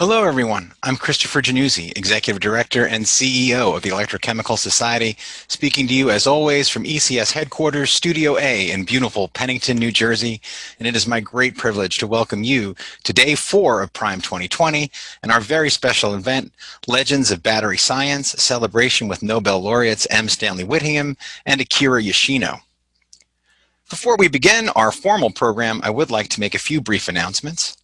Hello, everyone. I'm Christopher Januzzi, Executive Director and CEO of the Electrochemical Society, speaking to you as always from ECS headquarters, Studio A in beautiful Pennington, New Jersey. And it is my great privilege to welcome you to Day 4 of PRiME 2020 and our very special event, Legends of Battery Science, a celebration with Nobel laureates M. Stanley Whittingham and Akira Yoshino. Before we begin our formal program, I would like to make a few brief announcements.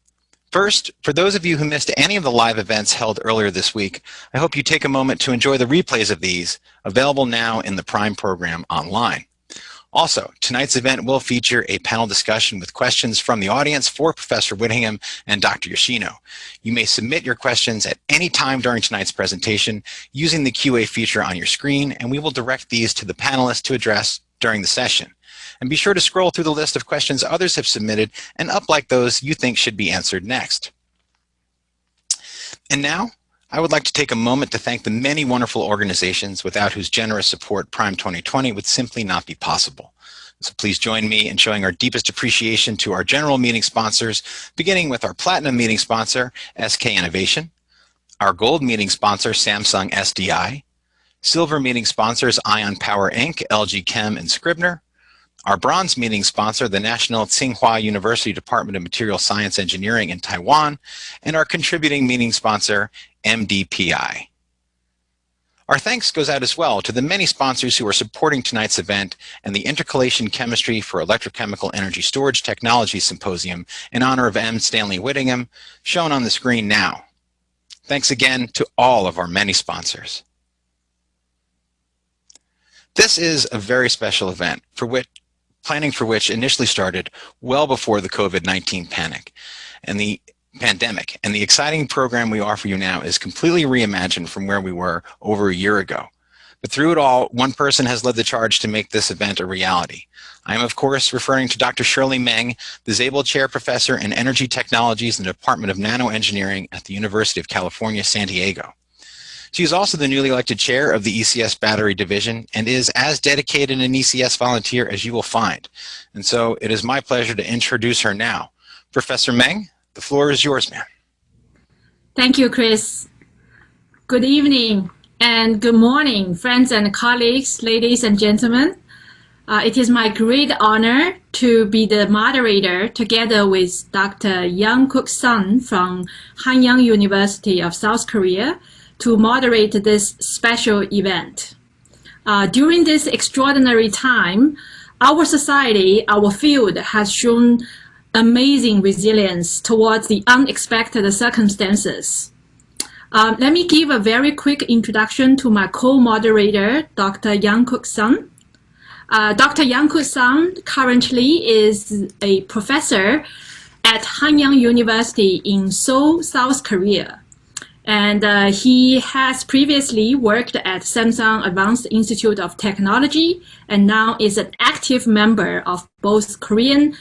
First, for those of you who missed any of the live events held earlier this week, I hope you take a moment to enjoy the replays of these, available now in the PRiME program online. Also, tonight's event will feature a panel discussion with questions from the audience for Professor Whittingham and Dr. Yoshino. You may submit your questions at any time during tonight's presentation using the QA feature on your screen, and we will direct these to the panelists to address during the session. And be sure to scroll through the list of questions others have submitted and up-like those you think should be answered next. And now, I would like to take a moment to thank the many wonderful organizations without whose generous support PRiME 2020 would simply not be possible. So please join me in showing our deepest appreciation to our general meeting sponsors, beginning with our Platinum meeting sponsor, SK Innovation, our Gold meeting sponsor, Samsung SDI, Silver meeting sponsors, Ion Power Inc., LG Chem, and Scribner, our Bronze meeting sponsor, the National Tsinghua University Department of Material Science Engineering in Taiwan, and our contributing meeting sponsor, MDPI. Our thanks goes out as well to the many sponsors who are supporting tonight's event and the Intercalation Chemistry for Electrochemical Energy Storage Technology Symposium in honor of M. Stanley Whittingham, shown on the screen now. Thanks again to all of our many sponsors. This is a very special event planning for which initially started well before the COVID-19 pandemic. And the exciting program we offer you now is completely reimagined from where we were over a year ago. But through it all, one person has led the charge to make this event a reality. I am, of course, referring to Dr. Shirley Meng, the Zable Chair Professor in Energy Technologies in the Department of NanoEngineering at the University of California, San Diego. She is also the newly elected chair of the ECS Battery Division and is as dedicated an ECS volunteer as you will find. And so it is my pleasure to introduce her now. Professor Meng, the floor is yours, ma'am. Thank you, Chris. Good evening and good morning, friends and colleagues, ladies and gentlemen. It is my great honor to be the moderator together with Dr. Yang Kook-sun from Hanyang University of South Korea to moderate this special event. During this extraordinary time, our society, our field has shown amazing resilience towards the unexpected circumstances. Let me give a very quick introduction to my co-moderator, Dr. Yang Kook-sun. Dr. Yang Kook-sun currently is a professor at Hanyang University in Seoul, South Korea. And he has previously worked at Samsung Advanced Institute of Technology and now is an active member of both Korean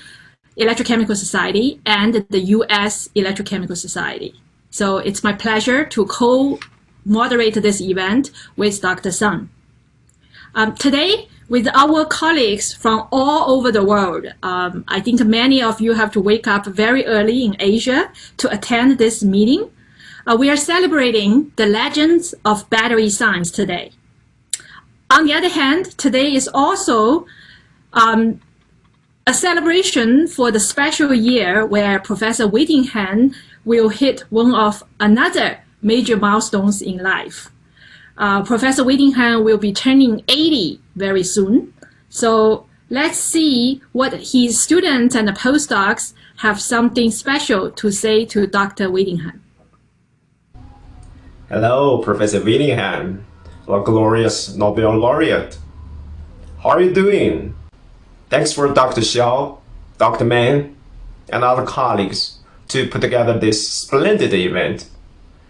Electrochemical Society and the US Electrochemical Society. So it's my pleasure to co-moderate this event with Dr. Sun. Today, with our colleagues from all over the world, I think many of you have to wake up very early in Asia to attend this meeting. We are celebrating the legends of battery science today. On the other hand, today is also a celebration for the special year where Professor Whittingham will hit one of another major milestones in life. Professor Whittingham will be turning 80 very soon. So let's see what his students and the postdocs have something special to say to Dr. Whittingham. Hello, Professor Whittingham, the glorious Nobel laureate. How are you doing? Thanks for Dr. Xiao, Dr. Meng, and other colleagues to put together this splendid event,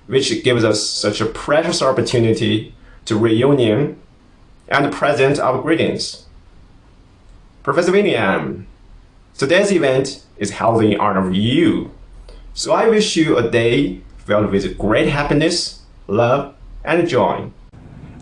which gives us such a precious opportunity to reunion and present our greetings. Professor Whittingham, today's event is held in honor of you, so I wish you a day filled with great happiness, love, and joy.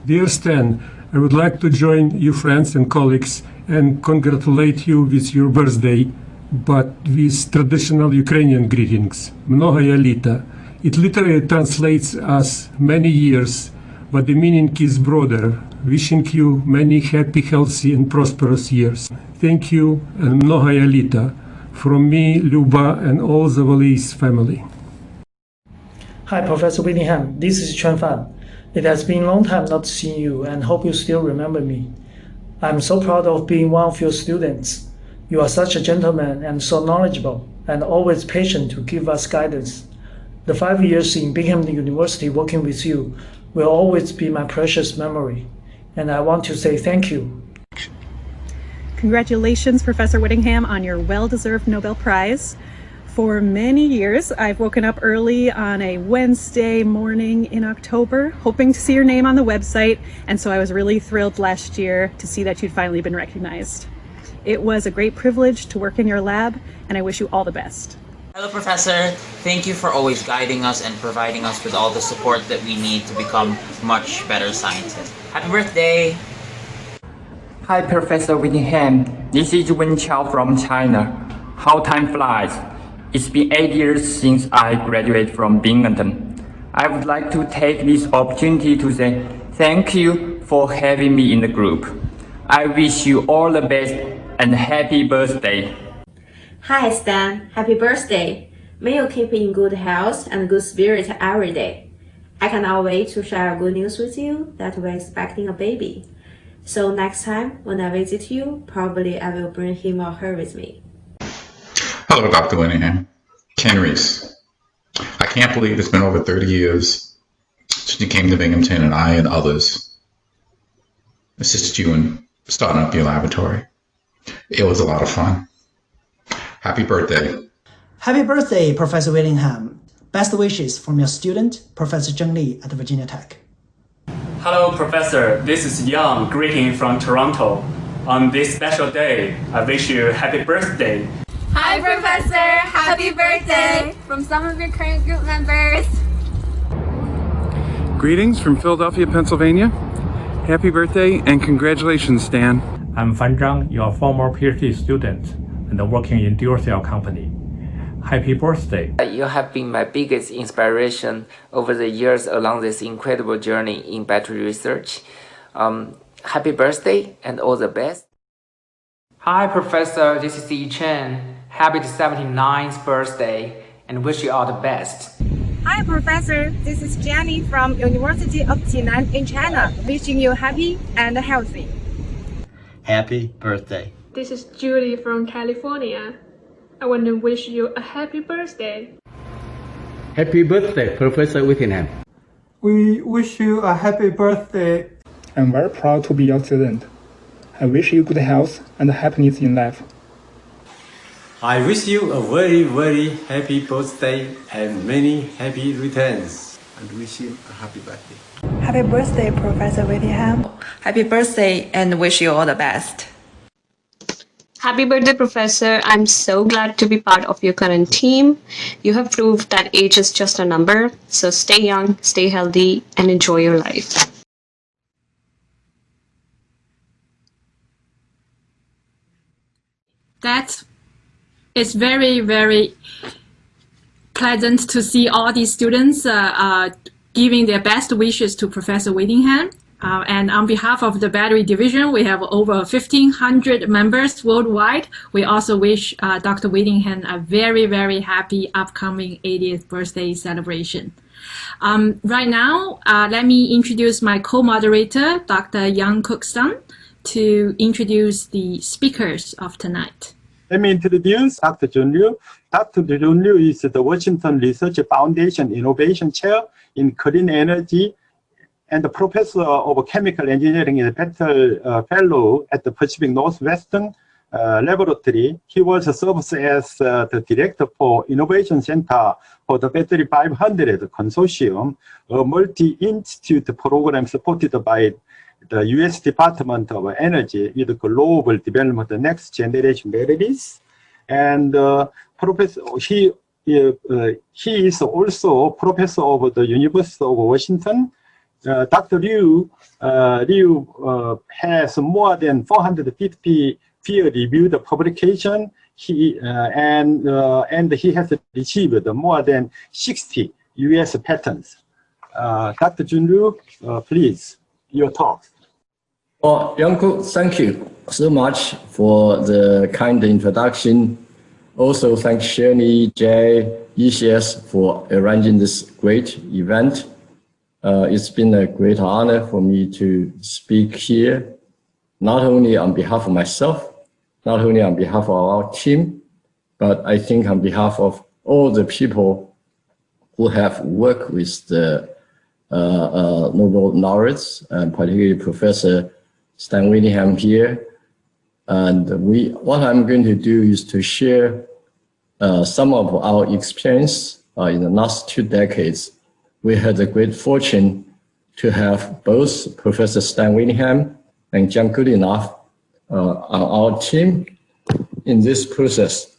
Dear Stan, I would like to join you friends and colleagues and congratulate you with your birthday, but with traditional Ukrainian greetings. Многое літа. It literally translates as many years, but the meaning is broader. Wishing you many happy, healthy, and prosperous years. Thank you, and mnohaya lita, from me, Luba, and all the Valise family. Hi, Professor Whittingham. This is Chuan Fan. It has been a long time not seeing you, and hope you still remember me. I'm so proud of being one of your students. You are such a gentleman and so knowledgeable, and always patient to give us guidance. The 5 years in Binghamton University working with you will always be my precious memory, and I want to say thank you. Congratulations, Professor Whittingham, on your well-deserved Nobel Prize. For many years, I've woken up early on a Wednesday morning in October, hoping to see your name on the website, and so I was really thrilled last year to see that you'd finally been recognized. It was a great privilege to work in your lab, and I wish you all the best. Hello, Professor. Thank you for always guiding us and providing us with all the support that we need to become much better scientists. Happy birthday! Hi, Professor Whittingham. This is Wen Chao from China. How time flies. It's been 8 years since I graduated from Binghamton. I would like to take this opportunity to say thank you for having me in the group. I wish you all the best and happy birthday. Hi Stan, happy birthday. May you keep in good health and good spirit every day. I cannot wait to share good news with you that we're expecting a baby. So next time when I visit you, probably I will bring him or her with me. Hello, Dr. Whittingham. Ken Reese. I can't believe it's been over 30 years since you came to Binghamton and I and others assisted you in starting up your laboratory. It was a lot of fun. Happy birthday. Happy birthday, Professor Whittingham. Best wishes from your student, Professor Jun Liu at Virginia Tech. Hello, Professor. This is Yang greeting from Toronto. On this special day, I wish you happy birthday. Hi, Professor. Happy birthday from some of your current group members. Greetings from Philadelphia, Pennsylvania. Happy birthday and congratulations, Stan. I'm Fan Zhang, your former PhD student and working in Duracell company. Happy birthday. You have been my biggest inspiration over the years along this incredible journey in battery research. Happy birthday and all the best. Hi, Professor. This is Yi Chen. Happy 79th birthday and wish you all the best. Hi, Professor. This is Jenny from University of Jinan in China. Wishing you happy and healthy. Happy birthday. This is Julie from California. I want to wish you a happy birthday. Happy birthday, Professor Whittingham. We wish you a happy birthday. I'm very proud to be your student. I wish you good health and happiness in life. I wish you a very, very happy birthday and many happy returns. And wish you a happy birthday. Happy birthday, Professor Whittingham. Happy birthday and wish you all the best. Happy birthday, Professor. I'm so glad to be part of your current team. You have proved that age is just a number. So stay young, stay healthy, and enjoy your life. That is very, very pleasant to see all these students giving their best wishes to Professor Whittingham. And on behalf of the battery division, we have over 1,500 members worldwide. We also wish Dr. Whittingham a very, very happy upcoming 80th birthday celebration. Right now, let me introduce my co-moderator, Dr. Yang Kook-san, to introduce the speakers of tonight. Let me introduce Dr. Jun Liu. Dr. Jun Liu is the Washington Research Foundation Innovation Chair in Clean Energy and the Professor of Chemical Engineering and Battle Fellow at the Pacific Northwestern Laboratory. He was serves as the Director for Innovation Center for the Battery 500 Consortium, a multi-institute program supported by the U.S. Department of Energy with global development of next generation batteries. And he is also professor of the University of Washington. Dr. Liu has more than 450 peer-reviewed publications. And he has received more than 60 US patents. Dr. Jun Liu, please, your talk. Well, Kook, thank you so much for the kind introduction. Also, thank Shirley, Jay, ECS for arranging this great event. It's been a great honor for me to speak here, not only on behalf of myself, not only on behalf of our team, but I think on behalf of all the people who have worked with the Nobel laureates, and particularly Professor Stan Whittingham here. And what I'm going to do is to share some of our experience in the last 2 decades. We had the great fortune to have both Professor Stan Whittingham and John Goodenough on our team in this process.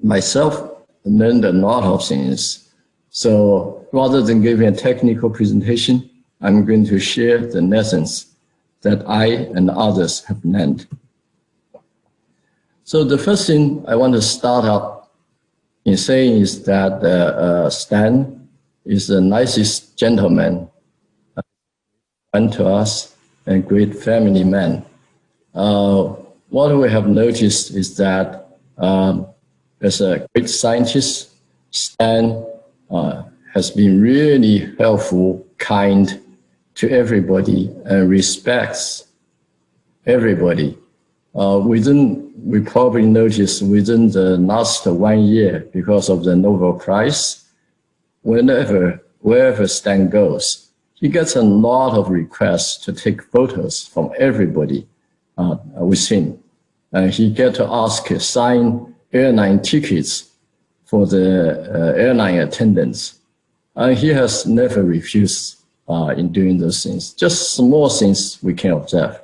Myself learned a lot of things. So rather than giving a technical presentation, I'm going to share the lessons that I and others have learned. So the first thing I want to start out in saying is that Stan is the nicest gentleman, friend to us, and great family man. What we have noticed is that as a great scientist, Stan has been really helpful, kind to everybody, and respects everybody. We probably noticed within the last 1 year, because of the Nobel Prize, wherever Stan goes, he gets a lot of requests to take photos from everybody with him. And he gets to ask sign airline tickets for the airline attendants. And he has never refused in doing those things, just small things we can observe.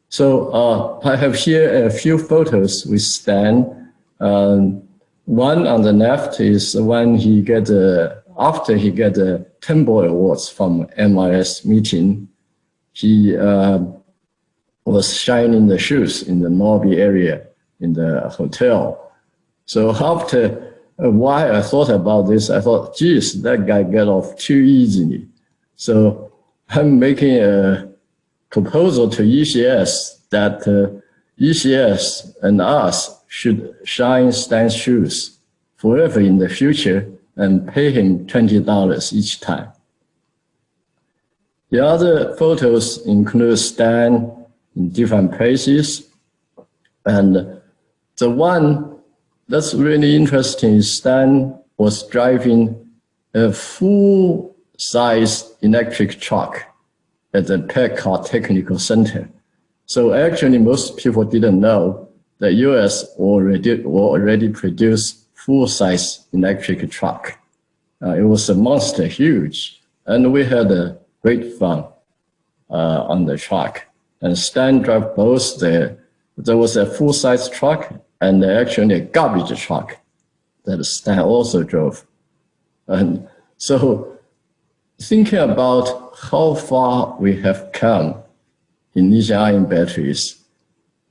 So I have here a few photos with Stan. One on the left is when he get after he get the Temple Awards from MIS meeting. He was shining the shoes in the lobby area in the hotel. So after a while, I thought about this. I thought, geez, that guy got off too easily. So I'm making a proposal to ECS that ECS and us should shine Stan's shoes forever in the future and pay him $20 each time. The other photos include Stan in different places. And the one that's really interesting is Stan was driving a full-size electric truck at the Packard Technical Center. So actually, most people didn't know the US already produced full-size electric truck. It was a monster, huge. And we had a great fun on the truck. And Stan drove both there was a full-size truck and actually a garbage truck that Stan also drove. And so thinking about how far we have come in lithium-ion batteries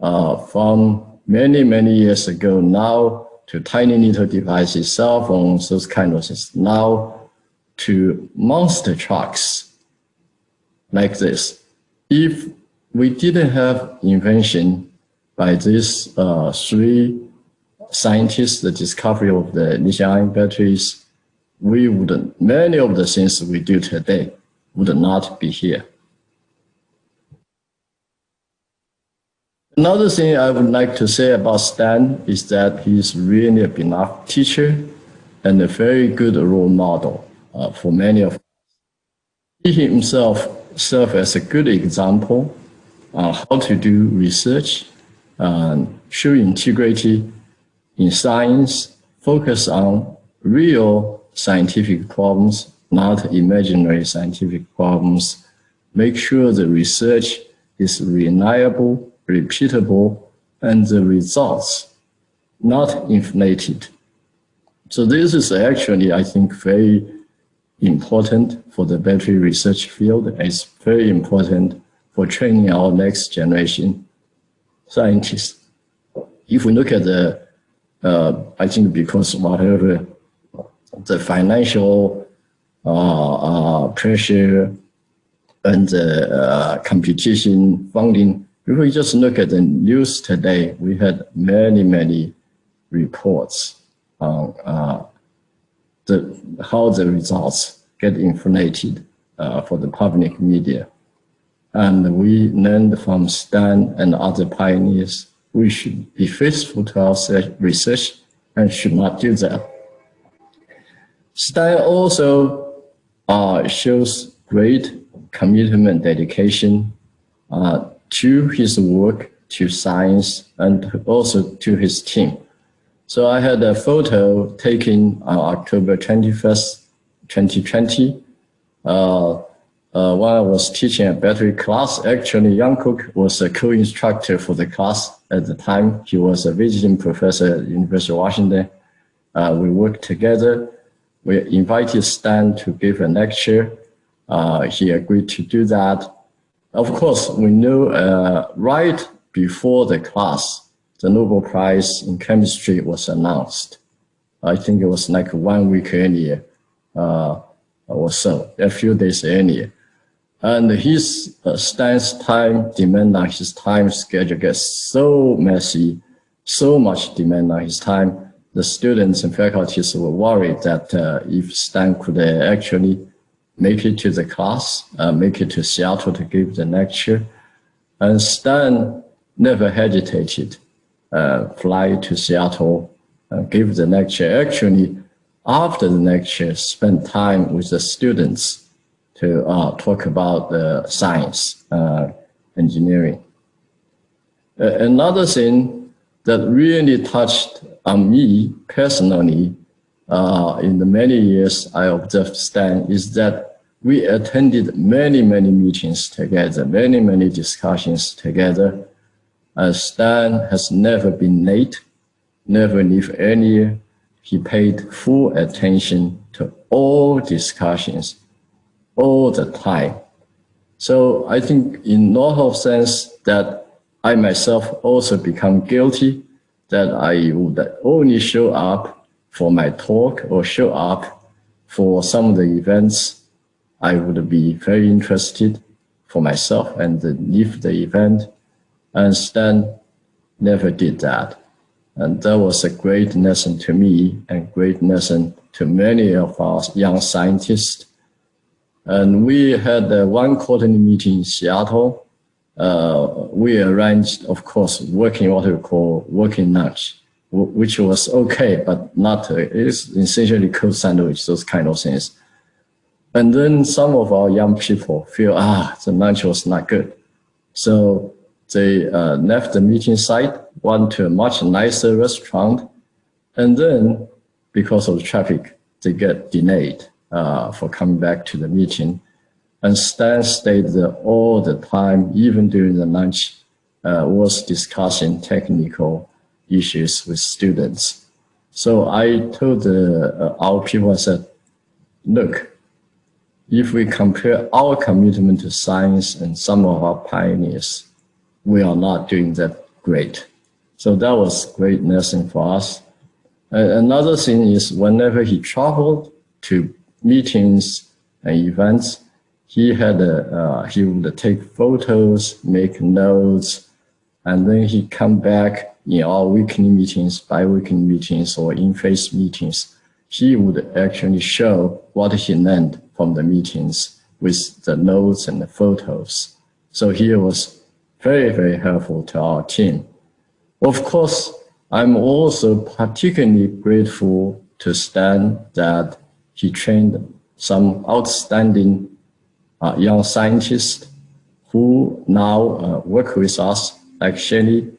from many, many years ago now to tiny little devices, cell phones, those kind of things, now to monster trucks like this. If we didn't have invention by these 3 scientists, the discovery of the lithium-ion batteries, many of the things we do today would not be here. Another thing I would like to say about Stan is that he's really a beloved teacher and a very good role model for many of us. He himself served as a good example on how to do research, show integrity in science, focus on real scientific problems, not imaginary scientific problems, make sure the research is reliable, repeatable, and the results not inflated. So this is actually, I think, very important for the battery research field. It's very important for training our next generation scientists. If we look at the, I think because whatever the financial pressure and the competition funding. If we just look at the news today, we had many reports on how the results get inflated for the public media. And we learned from Stan and other pioneers, we should be faithful to our research and should not do that. Stan also shows great commitment and dedication to his work, to science, and also to his team. So I had a photo taken on October 21st, 2020. While I was teaching a battery class, actually, Young Kook was a co-instructor for the class at the time. He was a visiting professor at the University of Washington. We worked together. We invited Stan to give a lecture. He agreed to do that. Of course, we knew right before the class, the Nobel Prize in chemistry was announced. I think it was like 1 week earlier or so, a few days earlier. And his Stan's time demand on his time schedule gets so messy, so much demand on his time. The students and faculties were worried that if Stan could actually make it to the class, make it to Seattle to give the lecture. And Stan never hesitated, fly to Seattle, give the lecture. Actually, after the lecture, spent time with the students to talk about the science, engineering. Another thing that really touched on me personally in the many years I observed Stan is that we attended many meetings together, many discussions together. Stan has never been late, never leave earlier. He paid full attention to all discussions, all the time. So I think in a lot of sense that I myself also become guilty that I would only show up for my talk or show up for some of the events I would be very interested for myself and leave the event. And Stan never did that. And that was a great lesson to me and great lesson to many of our young scientists. And we had one quarterly meeting in Seattle. We arranged, of course, what we call working lunch, which was okay, but not, it's essentially cold sandwich, those kind of things. And then some of our young people feel, the lunch was not good. So they left the meeting site, went to a much nicer restaurant, and then because of traffic, they get delayed for coming back to the meeting. And Stan stayed there all the time, even during the lunch, was discussing technical issues with students. So I told our people, I said, look, if we compare our commitment to science and some of our pioneers, we are not doing that great. So that was a great lesson for us. Another thing is whenever he traveled to meetings and events, he would take photos, make notes, and then he'd come back in our weekly meetings, bi-weekly meetings, or in-face meetings. He would actually show what he learned from the meetings with the notes and the photos. So he was very helpful to our team. Of course, I'm also particularly grateful to Stan that he trained some outstanding young scientists who now work with us. Like Shirley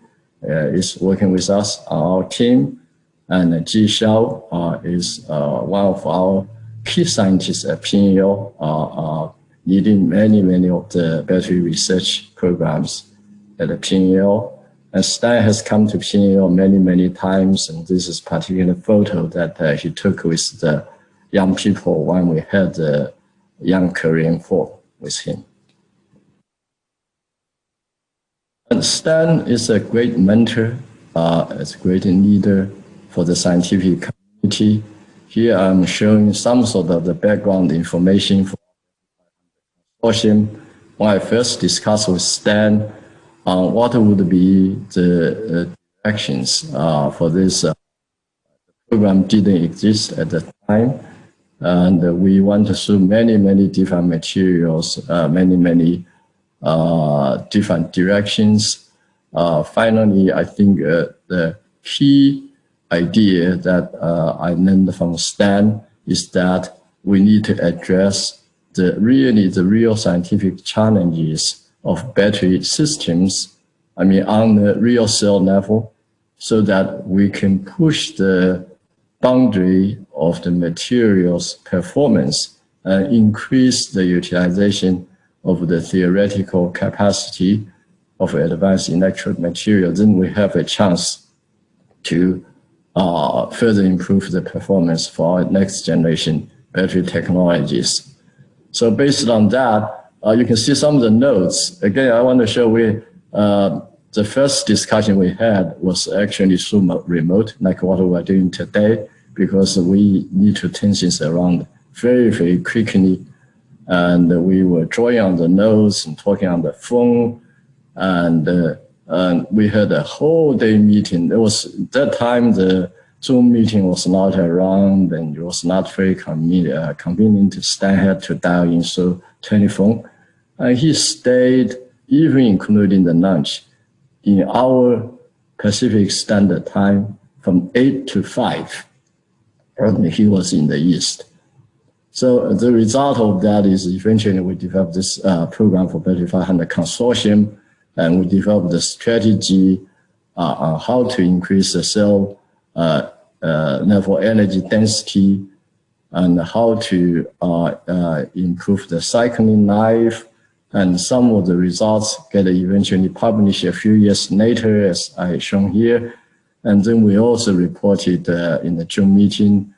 is working with us on our team, and Ji Xiao is one of our key scientists at PNL, leading many of the battery research programs at the PNL. And Stan has come to PNL many times, and this is a particular photo that he took with the young people when we had the Young Korean Fall with him. And Stan is a great mentor, is a great leader for the scientific community. here I'm showing some sort of the background information for consortium. When I first discussed with Stan on what would be the directions for this program didn't exist at the time. And we went through many different materials, many different directions. Finally, I think the key idea that I learned from Stan is that we need to address the real scientific challenges of battery systems, on the real cell level, so that we can push the boundary of the material's performance and increase the utilization of the theoretical capacity of advanced electrode material. Then we have a chance to further improve the performance for our next generation battery technologies. So based on that, you can see some of the notes. Again, I want to show the first discussion we had was actually through remote, like what we are doing today, because we need to turn things around very quickly. And we were drawing on the notes and talking on the phone. And we had a whole day meeting. It was that time the Zoom meeting was not around and it was not very convenient. Stan had to dial in through telephone. And he stayed, even including the lunch, in our Pacific Standard Time from 8 to 5. And he was in the East. So the result of that is eventually we developed this program for Battery 500 Consortium, and we developed the strategy on how to increase the cell level energy density and how to improve the cycling life. And some of the results get eventually published a few years later, as I shown here. And then we also reported in the June meeting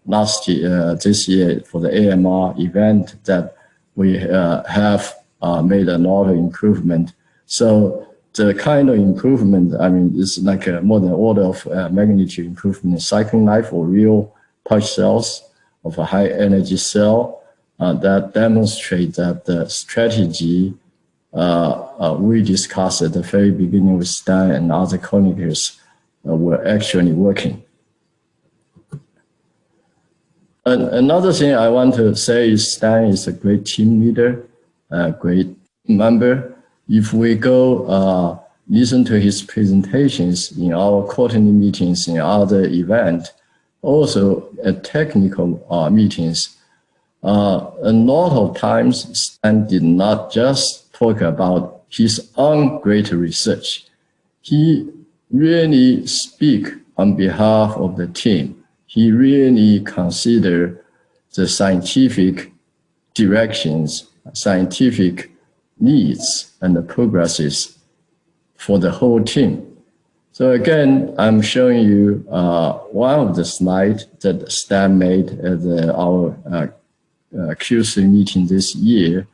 this year for the AMR event that we have made a lot of improvement. So the kind of improvement, is like more than order of magnitude improvement in cycling life for real pouch cells of a high energy cell. That demonstrates that the strategy we discussed at the very beginning with Stan and other colleagues were actually working. Another thing I want to say is Stan is a great team leader, a great member. If we go listen to his presentations in our quarterly meetings, in other events, also at technical meetings, a lot of times Stan did not just talk about his own great research. He really speak on behalf of the team. He really considered the scientific directions, scientific needs, and the progresses for the whole team. So again, I'm showing you one of the slides that Stan made at our Q3 meeting this year.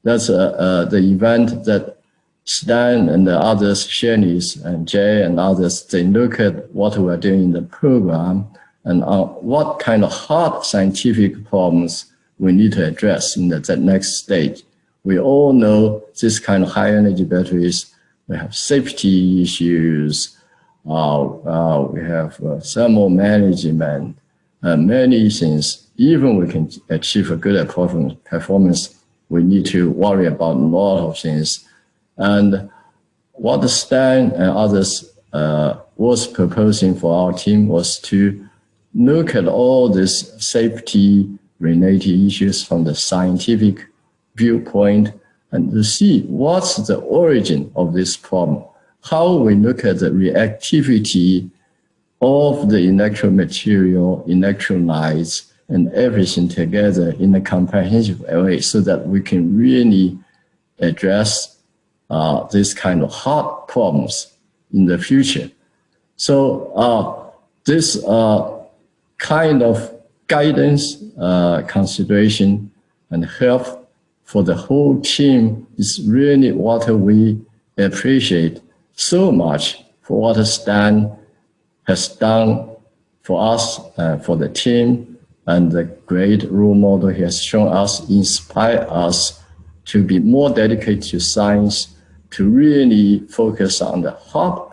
That's the event that Stan and the others, Shirley and Jay and others, they look at what we're doing in the program and what kind of hard scientific problems we need to address in that next stage. We all know this kind of high energy batteries, we have safety issues, we have thermal management, many things. Even we can achieve a good performance, we need to worry about a lot of things. And what Stan and others was proposing for our team was to look at all these safety-related issues from the scientific viewpoint and to see what's the origin of this problem, how we look at the reactivity of the electrode material, electrolytes, and everything together in a comprehensive way so that we can really address this kind of hard problems in the future. So this kind of guidance, consideration, and help for the whole team is really what we appreciate so much for what Stan has done for us, for the team, and the great role model he has shown us, inspire us to be more dedicated to science, to really focus on the hard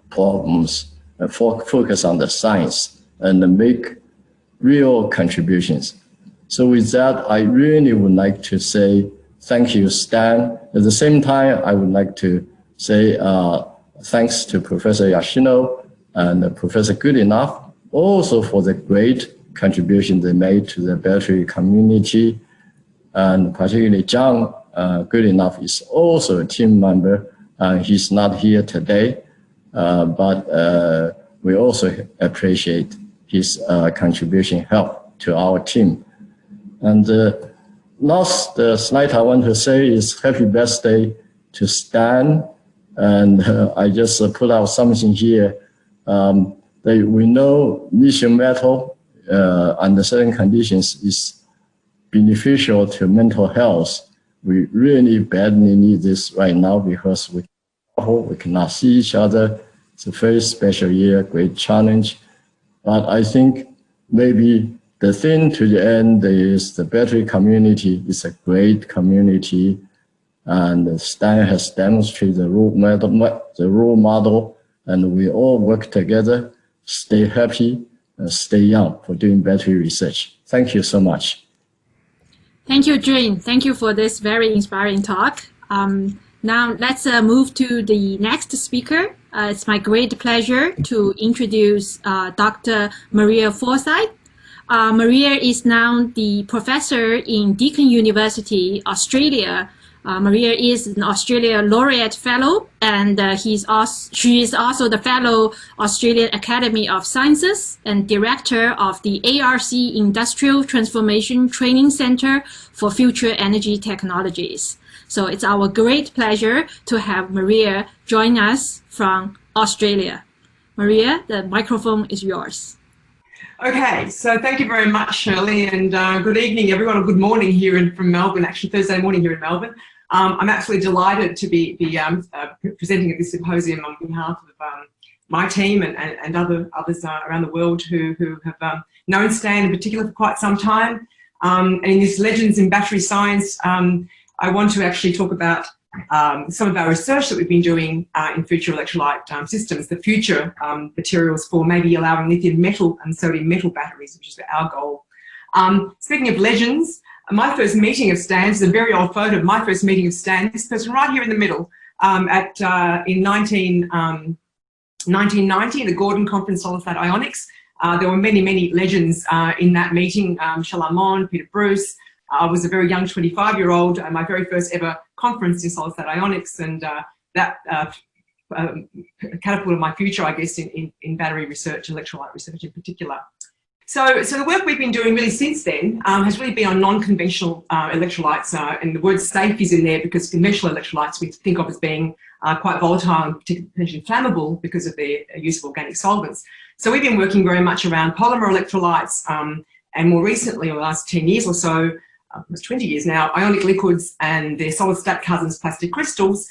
problems, focus on the science, and make real contributions. So with that, I really would like to say thank you, Stan. At the same time, I would like to say thanks to Professor Yoshino and Professor Goodenough, also for the great contribution they made to the battery community. And particularly John Goodenough is also a team member. He's not here today, but we also appreciate his contribution, help to our team. And last slide I want to say is happy birthday to Stan. And I just put out something here. That we know lithium metal under certain conditions is beneficial to mental health. We really badly need this right now because we cannot see each other. It's a very special year, great challenge. But I think maybe the thing to the end is the battery community is a great community, and Stan has demonstrated the role model, and we all work together, stay happy, and stay young for doing battery research. Thank you so much. Thank you, Jun. Thank you for this very inspiring talk. Now let's move to the next speaker. It's my great pleasure to introduce Dr. Maria Forsyth. Maria is now the professor in Deakin University, Australia. Maria is an Australia Laureate Fellow, and she is also the Fellow Australian Academy of Sciences and Director of the ARC Industrial Transformation Training Center for Future Energy Technologies. So it's our great pleasure to have Maria join us from Australia. Maria, the microphone is yours. Okay, so thank you very much, Shirley, and good evening, everyone, or good morning here from Melbourne, actually Thursday morning here in Melbourne. I'm absolutely delighted to be presenting at this symposium on behalf of my team and others around the world who have known Stan in particular for quite some time. And in this Legends in Battery Science, I want to actually talk about some of our research that we've been doing in future electrolyte systems, the future materials for maybe allowing lithium metal and sodium metal batteries, which is our goal. Speaking of legends, my first meeting of Stan, this is a very old photo of my first meeting of Stan, this person right here in the middle, in 1990, the Gordon Conference Solid-State Ionics. There were many, many legends in that meeting. Michel Armand, Peter Bruce. I was a very young 25-year-old, my very first ever conference in solid-state ionics, and that catapulted my future, I guess, in battery research, electrolyte research in particular. So the work we've been doing really since then has really been on non-conventional electrolytes, and the word safe is in there because conventional electrolytes we think of as being quite volatile and potentially flammable because of their use of organic solvents. So we've been working very much around polymer electrolytes, and more recently, over the last 10 years or so, almost 20 years now, ionic liquids and their solid-state cousins, plastic crystals,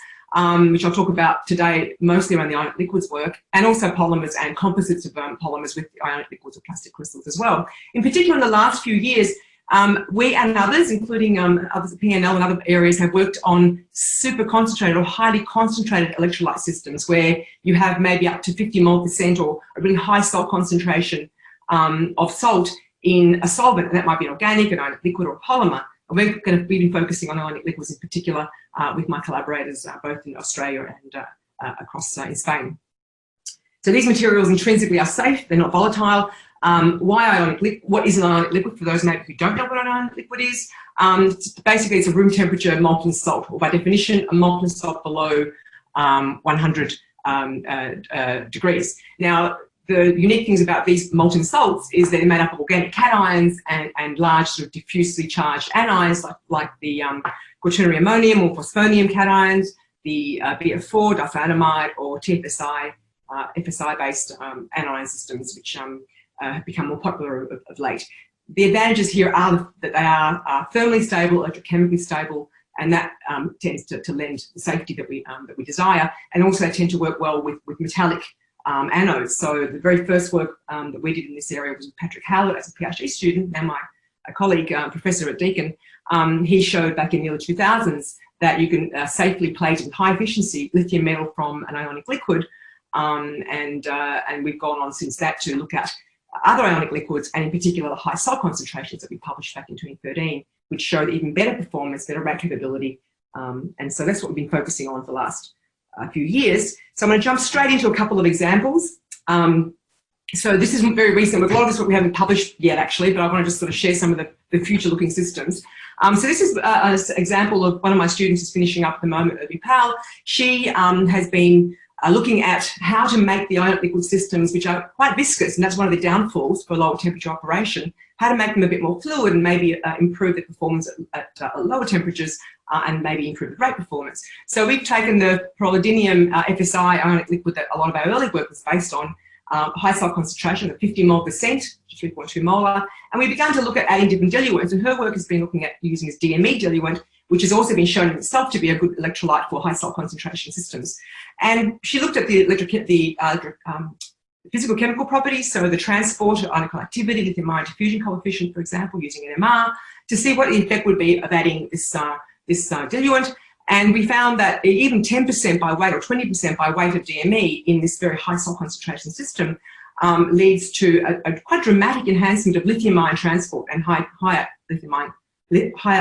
which I'll talk about today, mostly around the ionic liquids work, and also polymers and composites of polymers with ionic liquids or plastic crystals as well. In particular, in the last few years, we and others, including others at PNL and other areas, have worked on super concentrated or highly concentrated electrolyte systems where you have maybe up to 50 mol% or a really high salt concentration of salt in a solvent, and that might be an organic, an ionic liquid, or a polymer. And we've been focusing on ionic liquids in particular with my collaborators both in Australia and across in Spain. So these materials intrinsically are safe, they're not volatile. Why ionic liquid? What is an ionic liquid? For those maybe who don't know what an ionic liquid is, basically it's a room temperature molten salt, or by definition, a molten salt below 100 degrees. Now, the unique things about these molten salts is that they're made up of organic cations and large sort of diffusely charged anions like the quaternary ammonium or phosphonium cations, the BF4, diethylamide, or TFSI, FSI-based anion systems, which have become more popular of late. The advantages here are that they are thermally stable, electrochemically stable, and that tends to lend the safety that we desire, and also they tend to work well with metallic anodes. So the very first work that we did in this area was with Patrick Howlett as a PhD student, and my colleague, professor at Deakin. He showed back in the early 2000s that you can safely plate with high efficiency lithium metal from an ionic liquid, and we've gone on since that to look at other ionic liquids, and in particular the high salt concentrations that we published back in 2013, which showed even better performance, better rack capability, and so that's what we've been focusing on for the last few years. So I'm going to jump straight into a couple of examples. So this is very recent. A lot of this work we haven't published yet, actually, but I want to just sort of share some of the future-looking systems. So this is an example of one of my students who's finishing up at the moment, Irby Powell. She has been looking at how to make the ionic liquid systems, which are quite viscous, and that's one of the downfalls for lower temperature operation, how to make them a bit more fluid and maybe improve the performance at lower temperatures and maybe improve the rate performance. So we've taken the prolidinium FSI ionic liquid that a lot of our early work was based on, high salt concentration of 50 mole percent to 3.2 molar, and we began to look at adding different diluents, and her work has been looking at using this DME diluent, which has also been shown in itself to be a good electrolyte for high salt concentration systems. And she looked at the physical chemical properties, so the transport, ionic conductivity, lithium-ion diffusion coefficient, for example, using NMR, to see what the effect would be of adding this diluent. And we found that even 10% by weight or 20% by weight of DME in this very high salt concentration system leads to a quite dramatic enhancement of lithium-ion transport and higher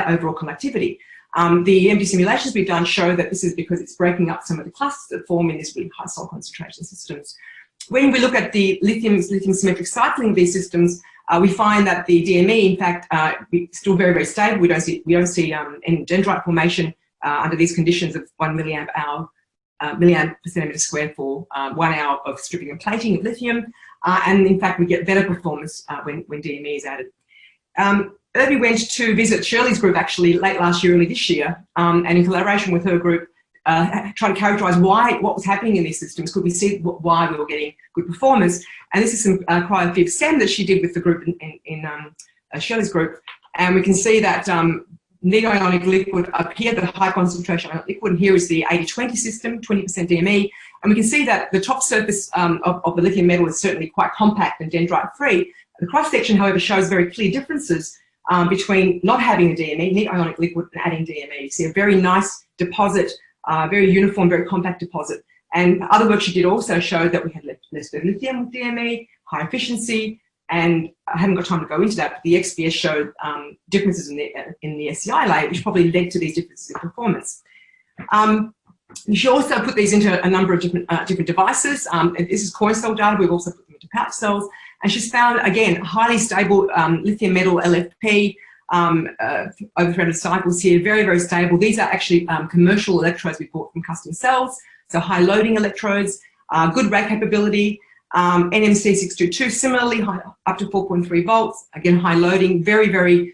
overall conductivity. The MD simulations we've done show that this is because it's breaking up some of the clusters that form in these really high salt concentration systems. When we look at the lithium symmetric cycling of these systems, we find that the DME, in fact, is still very, very stable. We don't see any dendrite formation under these conditions of 1 milliamp per centimeter square for 1 hour of stripping and plating of lithium. And in fact, we get better performance when DME is added. Irby went to visit Shirley's group actually late last year, early this year, and in collaboration with her group, try to characterize what was happening in these systems. Could we see why we were getting good performance? And this is some cryo-FIB STEM that she did with the group in Shirley's group. And we can see that neat ionic liquid up here, the high concentration ionic liquid, and here is the 80-20 system, 20% DME. And we can see that the top surface of the lithium metal is certainly quite compact and dendrite-free. The cross-section, however, shows very clear differences between not having a DME, neat ionic liquid, and adding DME. You see a very nice deposit, very uniform, very compact deposit. And other work she did also showed that we had less lithium with DME, high efficiency, and I haven't got time to go into that, but the XPS showed differences in the SCI layer, which probably led to these differences in performance. She also put these into a number of different devices. And this is coin cell data. We've also put them into pouch cells. And she's found, again, highly stable lithium metal LFP, over 300 cycles here, very, very stable. These are actually commercial electrodes we bought from custom cells, so high loading electrodes, good rack capability. NMC622, similarly, up to 4.3 volts, again, high loading, very, very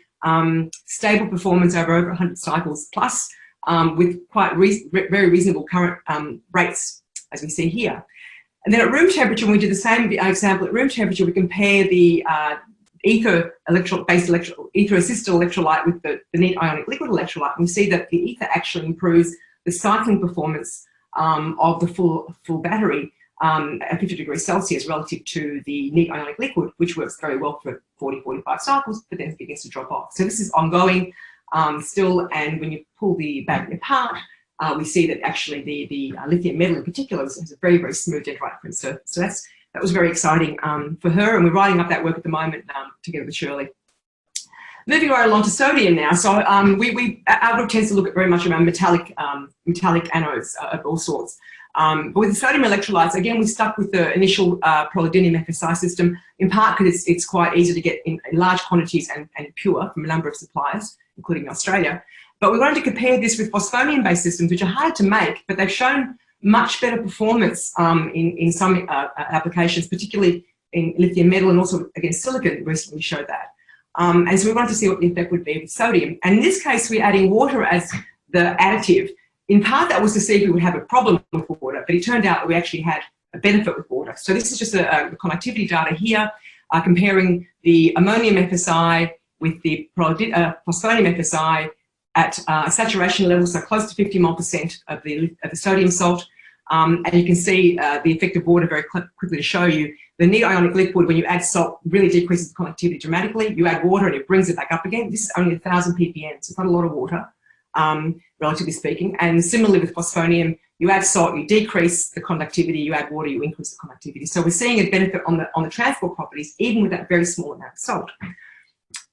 stable performance over 100 cycles plus, with quite very reasonable current rates, as we see here. And then at room temperature, when we do the same example at room temperature, we compare the ether-assisted electrolyte with the neat ionic liquid electrolyte, and we see that the ether actually improves the cycling performance of the full battery at 50 degrees Celsius relative to the neat ionic liquid, which works very well for 40-45 cycles, but then begins to drop off. So this is ongoing still, and when you pull the battery apart, we see that actually the lithium metal in particular has a very, very smooth dendrite print surface. So that was very exciting for her, and we're writing up that work at the moment together with Shirley. Moving right along to sodium now. So our group tends to look at very much around metallic anodes of all sorts. But with the sodium electrolytes, again, we stuck with the initial prolidinium FSI system, in part because it's quite easy to get in large quantities and pure from a number of suppliers, including Australia. But we wanted to compare this with phosphonium-based systems, which are hard to make, but they've shown much better performance in some applications, particularly in lithium metal and also against silicon. Recently showed that. And so we wanted to see what the effect would be with sodium. And in this case, we're adding water as the additive. In part, that was to see if we would have a problem with water, but it turned out that we actually had a benefit with water. So this is just a conductivity data here, comparing the ammonium FSI with the phosphonium FSI at saturation levels, so close to 50 mole% of the sodium salt. And you can see the effect of water very quickly to show you. The near ionic liquid, when you add salt, really decreases the conductivity dramatically. You add water and it brings it back up again. This is only 1,000 ppm, so it's not a lot of water, relatively speaking. And similarly with phosphonium, you add salt, you decrease the conductivity, you add water, you increase the conductivity. So we're seeing a benefit on the transport properties, even with that very small amount of salt.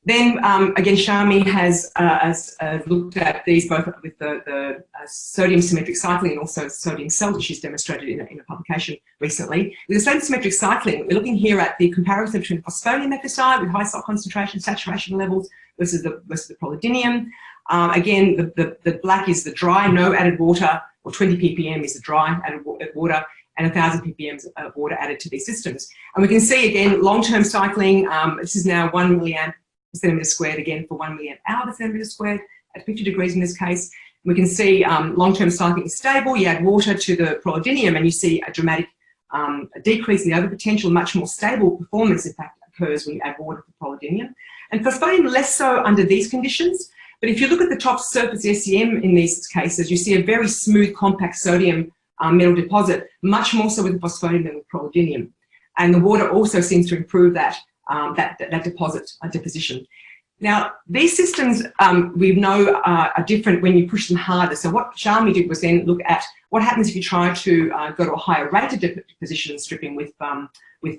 Then again, Shami has looked at these both with the sodium symmetric cycling and also sodium salt, that she's demonstrated in a publication recently. With the sodium symmetric cycling, we're looking here at the comparison between phosphonium epicide with high salt concentration, saturation levels versus the prolydinium. Again, the black is the dry, no added water, or 20 ppm is the dry added water, and 1,000 ppm of water added to these systems. And we can see again long-term cycling. This is now 1 milliamp per centimetre squared, again for 1 milliamp hour per centimetre squared at 50 degrees in this case. We can see long-term cycling is stable. You add water to the prolydinium and you see a dramatic decrease in the overpotential. Much more stable performance, in fact, occurs when you add water to prolydinium. And phosphonium less so under these conditions. But if you look at the top surface SEM in these cases, you see a very smooth, compact sodium metal deposit, much more so with the phosphonium than with prolydinium. And the water also seems to improve that deposition. Now, these systems we know are different when you push them harder. So what Shami did was then look at what happens if you try to go to a higher rate of deposition and stripping with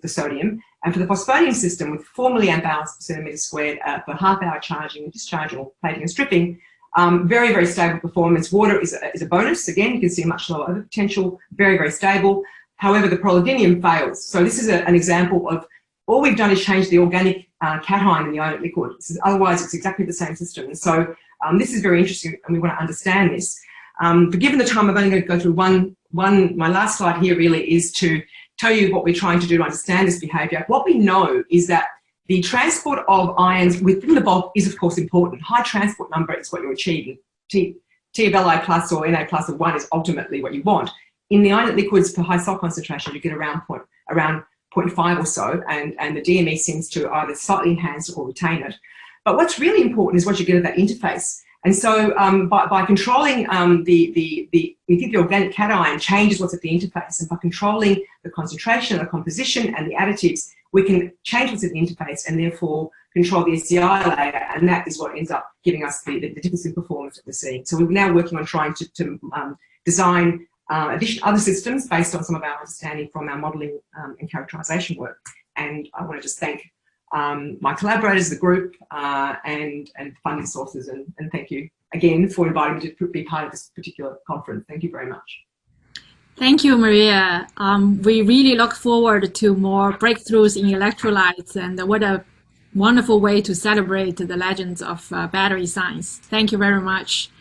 the sodium. And for the phosphonium system, with 4 milliamp hours per centimetre squared for half-hour charging and discharging or plating and stripping, very, very stable performance. Water is a bonus. Again, you can see a much lower overpotential, very, very stable. However, the prolydinium fails. So this is an example of all we've done is change the organic cation in the ionic liquid. Otherwise, it's exactly the same system. And so this is very interesting, and we want to understand this. But given the time, I'm only going to go through my last slide here really is to tell you what we're trying to do to understand this behaviour. What we know is that the transport of ions within the bulk is, of course, important. High transport number is what you're achieving. T of Li plus or Na plus of 1 is ultimately what you want. In the ionic liquids for high salt concentration, you get around 0.5 or so, and the DME seems to either slightly enhance or retain it. But what's really important is what you get at that interface. And so by controlling we think the organic cation changes what's at the interface, and by controlling the concentration, the composition, and the additives, we can change what's at the interface and therefore control the SCI layer, and that is what ends up giving us the difference in performance that we're seeing. So we're now working on trying to design other systems based on some of our understanding from our modelling and characterisation work. And I want to just thank my collaborators, the group, and funding sources, and thank you again for inviting me to be part of this particular conference. Thank you very much. Thank you, Maria. We really look forward to more breakthroughs in electrolytes, and what a wonderful way to celebrate the legends of battery science. Thank you very much.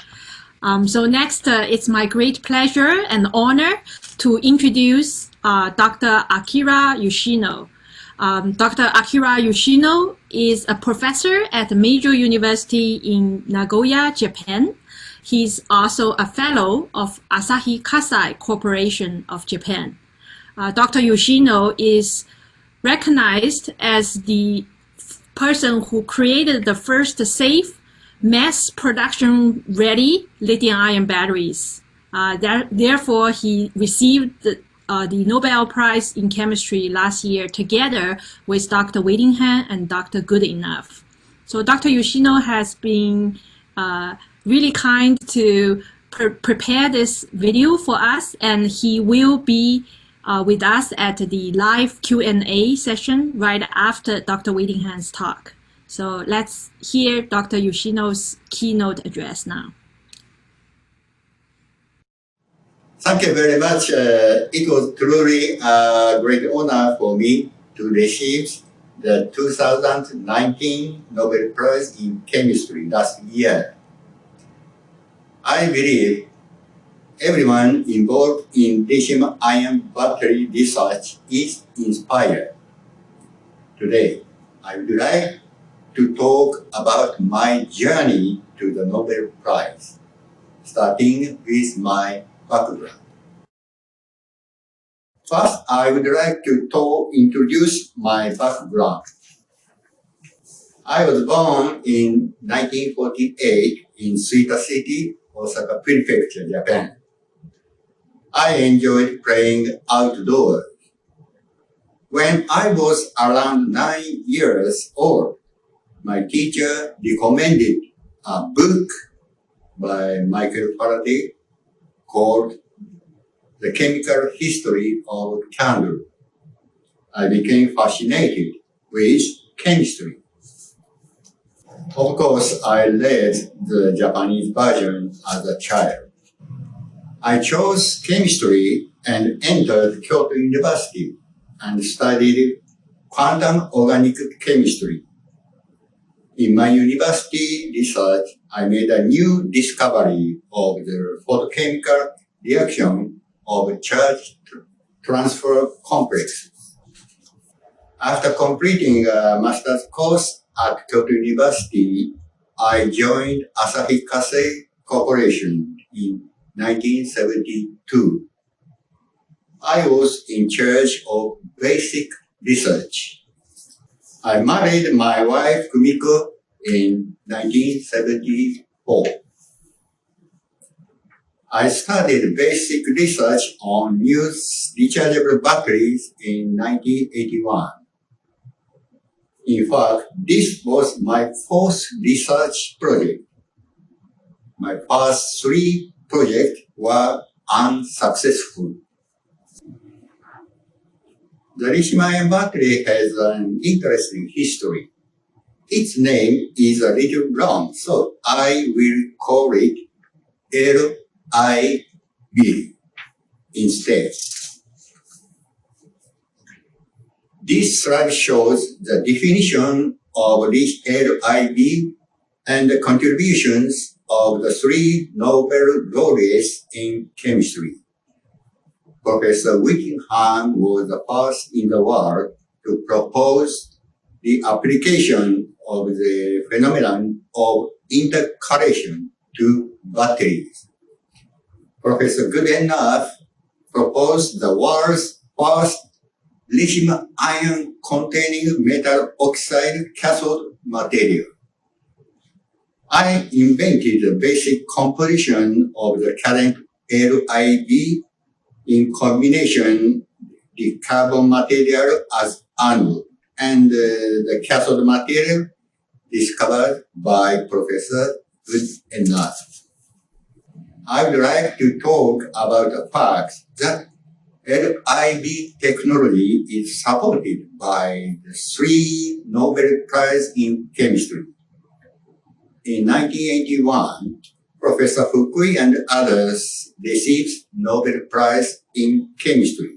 So next, it's my great pleasure and honor to introduce Dr. Akira Yoshino. Dr. Akira Yoshino is a professor at Meiji University in Nagoya, Japan. He's also a fellow of Asahi Kasei Corporation of Japan. Dr. Yoshino is recognized as the person who created the first safe, mass production ready lithium-ion batteries. Therefore, he received the Nobel Prize in Chemistry last year together with Dr. Whittingham and Dr. Goodenough. So Dr. Yoshino has been really kind to prepare this video for us, and he will be with us at the live Q&A session right after Dr. Whittingham's talk. So let's hear Dr. Yoshino's keynote address now. Thank you very much. It was truly a great honor for me to receive the 2019 Nobel Prize in Chemistry last year. I believe everyone involved in lithium-ion battery research is inspired. Today, I would like to talk about my journey to the Nobel Prize, starting with my background. First, I would like to introduce my background. I was born in 1948 in Suita City, Osaka Prefecture, Japan. I enjoyed playing outdoors. When I was around 9 years old, my teacher recommended a book by Michael Faraday called The Chemical History of Candle. I became fascinated with chemistry. Of course, I read the Japanese version as a child. I chose chemistry and entered Kyoto University and studied quantum organic chemistry. In my university research, I made a new discovery of the photochemical reaction of charge transfer complexes. After completing a master's course at Kyoto University, I joined Asahi Kasei Corporation in 1972. I was in charge of basic research. I married my wife Kumiko in 1974. I started basic research on new rechargeable batteries in 1981. In fact, this was my fourth research project. My first 3 projects were unsuccessful. The lithium-ion battery has an interesting history. Its name is a little long, so I will call it LIB instead. This slide shows the definition of LIB and the contributions of the 3 Nobel laureates in chemistry. Professor Whittingham was the first in the world to propose the application of the phenomenon of intercalation to batteries. Professor Goodenough proposed the world's first lithium-ion containing metal oxide cathode material. I invented the basic composition of the current LIB in combination the carbon material as anode and the cathode material discovered by Professor Goodenough. I would like to talk about the fact that LIB technology is supported by the 3 Nobel Prize in chemistry. In 1981, Professor Fukui and others received Nobel Prize in chemistry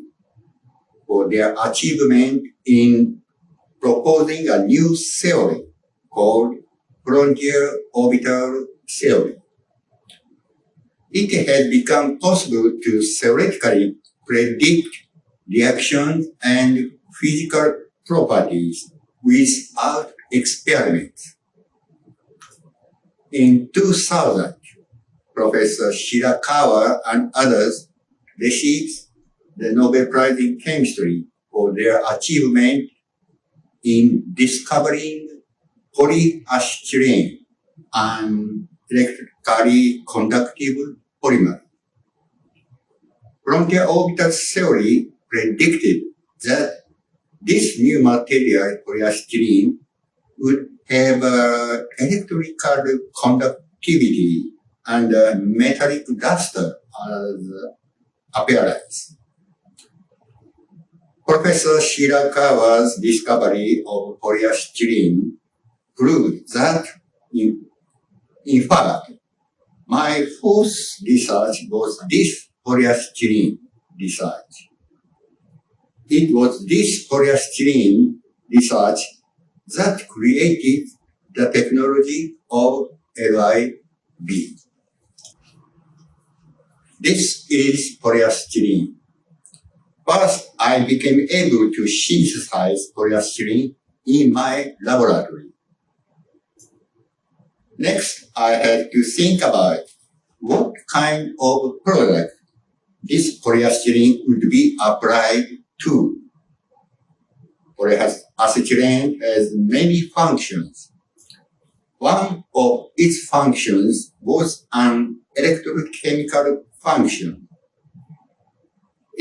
for their achievement in proposing a new theory called frontier orbital theory. It has become possible to theoretically predict reactions and physical properties without experiments. In 2000, Professor Shirakawa and others received the Nobel Prize in chemistry for their achievement in discovering polyacetylene, an electrically conductive polymer. Frontier orbital theory predicted that this new material, polyacetylene, would have electrical conductivity and metallic luster as appearance. Professor Shirakawa's discovery of polyacetylene proved that, in fact, my first research was this polyacetylene research. It was this polyacetylene research that created the technology of LIB. This is polyacetylene. First, I became able to synthesize polyacetylene in my laboratory. Next, I had to think about what kind of product this polyacetylene would be applied to. Polyacetylene has many functions. One of its functions was an electrochemical function.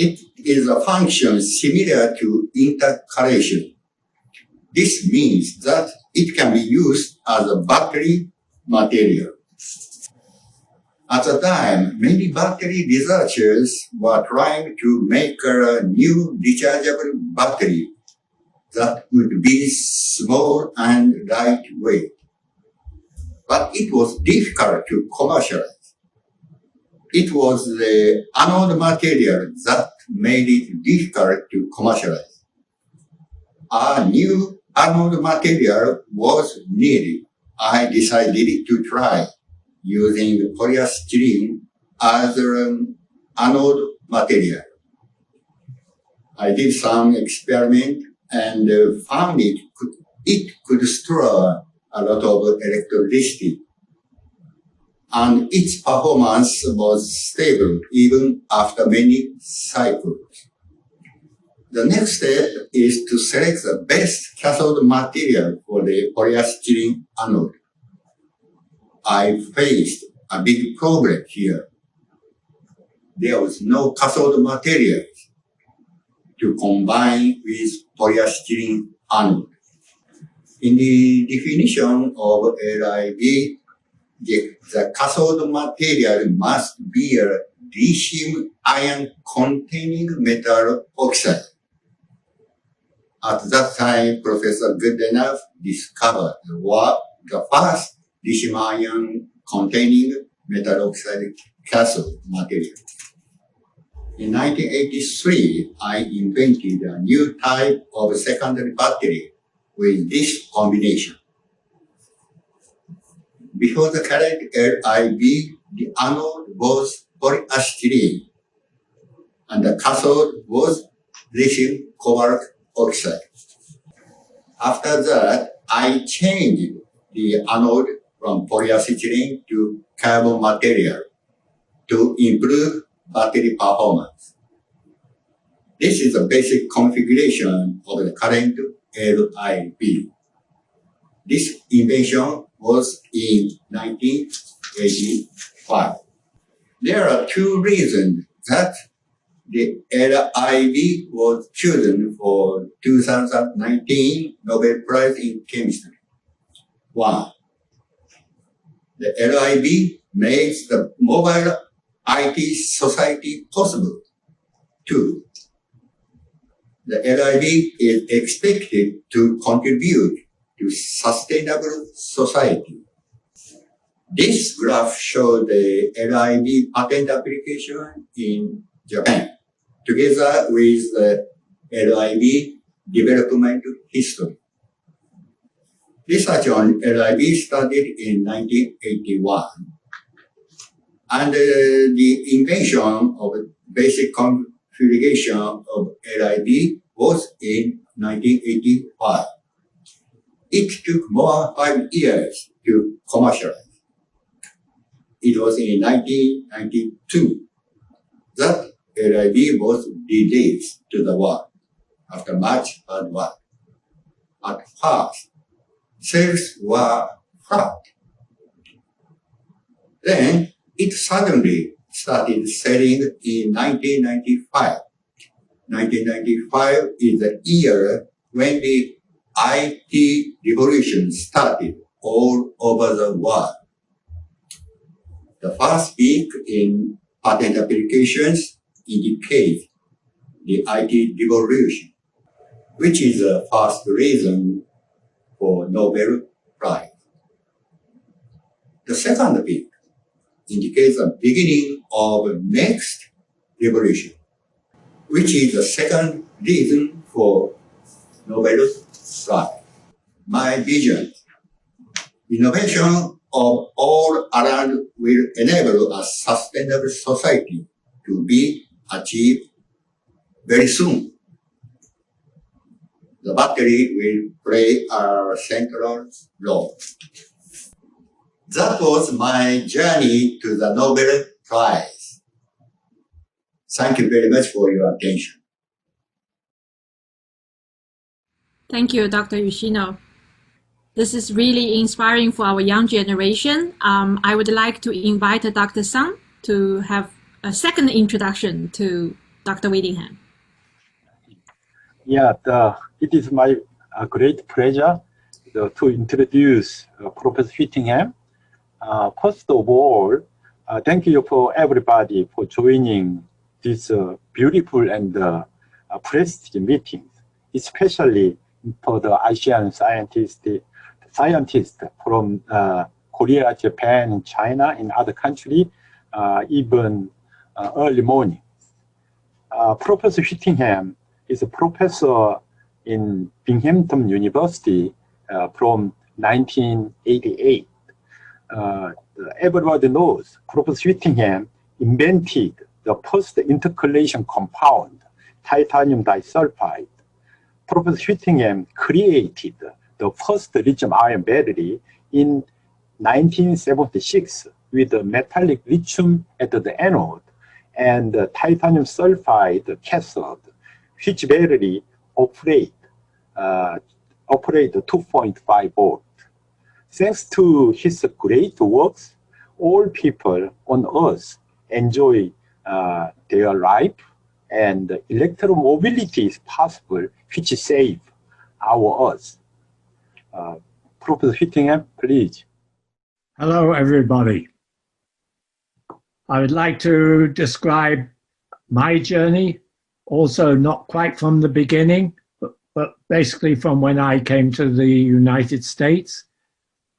It is a function similar to intercalation. This means that it can be used as a battery material. At the time, many battery researchers were trying to make a new rechargeable battery that would be small and lightweight. But it was difficult to commercialize. It was the anode material that made it difficult to commercialize. A new anode material was needed. I decided to try using polyacetylene as an anode material. I did some experiment and found it could store a lot of electricity, and its performance was stable even after many cycles. The next step is to select the best cathode material for the polyacetylene anode. I faced a big problem here. There was no cathode material to combine with polyacetylene anode. In the definition of LIB, the cathode material must be a lithium-ion containing metal oxide. At that time, Professor Goodenough discovered the first lithium-ion containing metal oxide cathode material. In 1983, I invented a new type of secondary battery with this combination. Before the current LIB, the anode was polyacetylene, and the cathode was lithium cobalt oxide. After that, I changed the anode from polyacetylene to carbon material to improve battery performance. This is the basic configuration of the current LIB. This invention was in 1985. There are two reasons that the LIB was chosen for 2019 Nobel Prize in Chemistry. One, the LIB makes the mobile IT society possible. Two, the LIB is expected to contribute to sustainable society. This graph shows the LIB patent application in Japan, together with the LIB development history. Research on LIB started in 1981, and the invention of basic configuration of LIB was in 1985. It took more 5 years to commercialize. It was in 1992 that LIB was released to the world after much hard work. At first, sales were flat. Then it suddenly started selling in 1995. 1995 is the year when the IT revolution started all over the world. The first peak in patent applications indicates the IT revolution, which is the first reason for Nobel Prize. The second peak indicates the beginning of the next revolution, which is the second reason for Nobel Prize. My vision, innovation of all around will enable a sustainable society to be achieved very soon. The battery will play a central role. That was my journey to the Nobel Prize. Thank you very much for your attention. Thank you, Dr. Yoshino. This is really inspiring for our young generation. I would like to invite Dr. Sun to have a second introduction to Dr. Whittingham. Yeah, it is my great pleasure to introduce Professor Whittingham. First of all, thank you for everybody for joining this beautiful and prestigious meeting, especially for the ASEAN scientists from Korea, Japan, China, and other countries, even early morning. Professor Whittingham is a professor in Binghamton University from 1988. Everybody knows Professor Whittingham invented the first intercalation compound, titanium disulfide. Professor Whittingham created the first lithium-ion battery in 1976 with a metallic lithium at the anode and titanium sulfide cathode, which battery operate 2.5 volt. Thanks to his great works, all people on Earth enjoy their life, and electromobility is possible, which save our Earth. Professor Whittingham, please. Hello, everybody. I would like to describe my journey, also not quite from the beginning, but basically from when I came to the United States.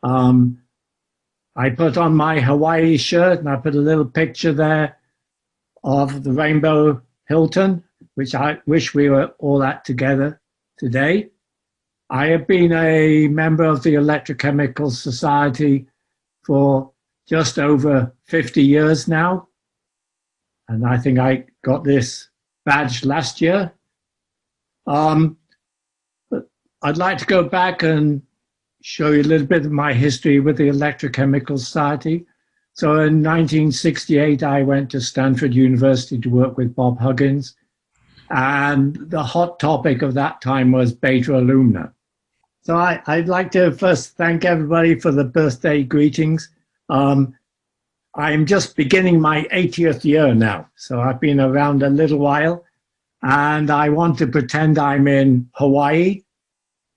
I put on my Hawaii shirt and I put a little picture there of the Rainbow Hilton, which I wish we were all at together today. I have been a member of the Electrochemical Society for just over 50 years now. And I think I got this badge last year. But I'd like to go back and show you a little bit of my history with the Electrochemical Society. So in 1968, I went to Stanford University to work with Bob Huggins. And the hot topic of that time was beta alumina. So I'd like to first thank everybody for the birthday greetings. I'm just beginning my 80th year now. So I've been around a little while. And I want to pretend I'm in Hawaii,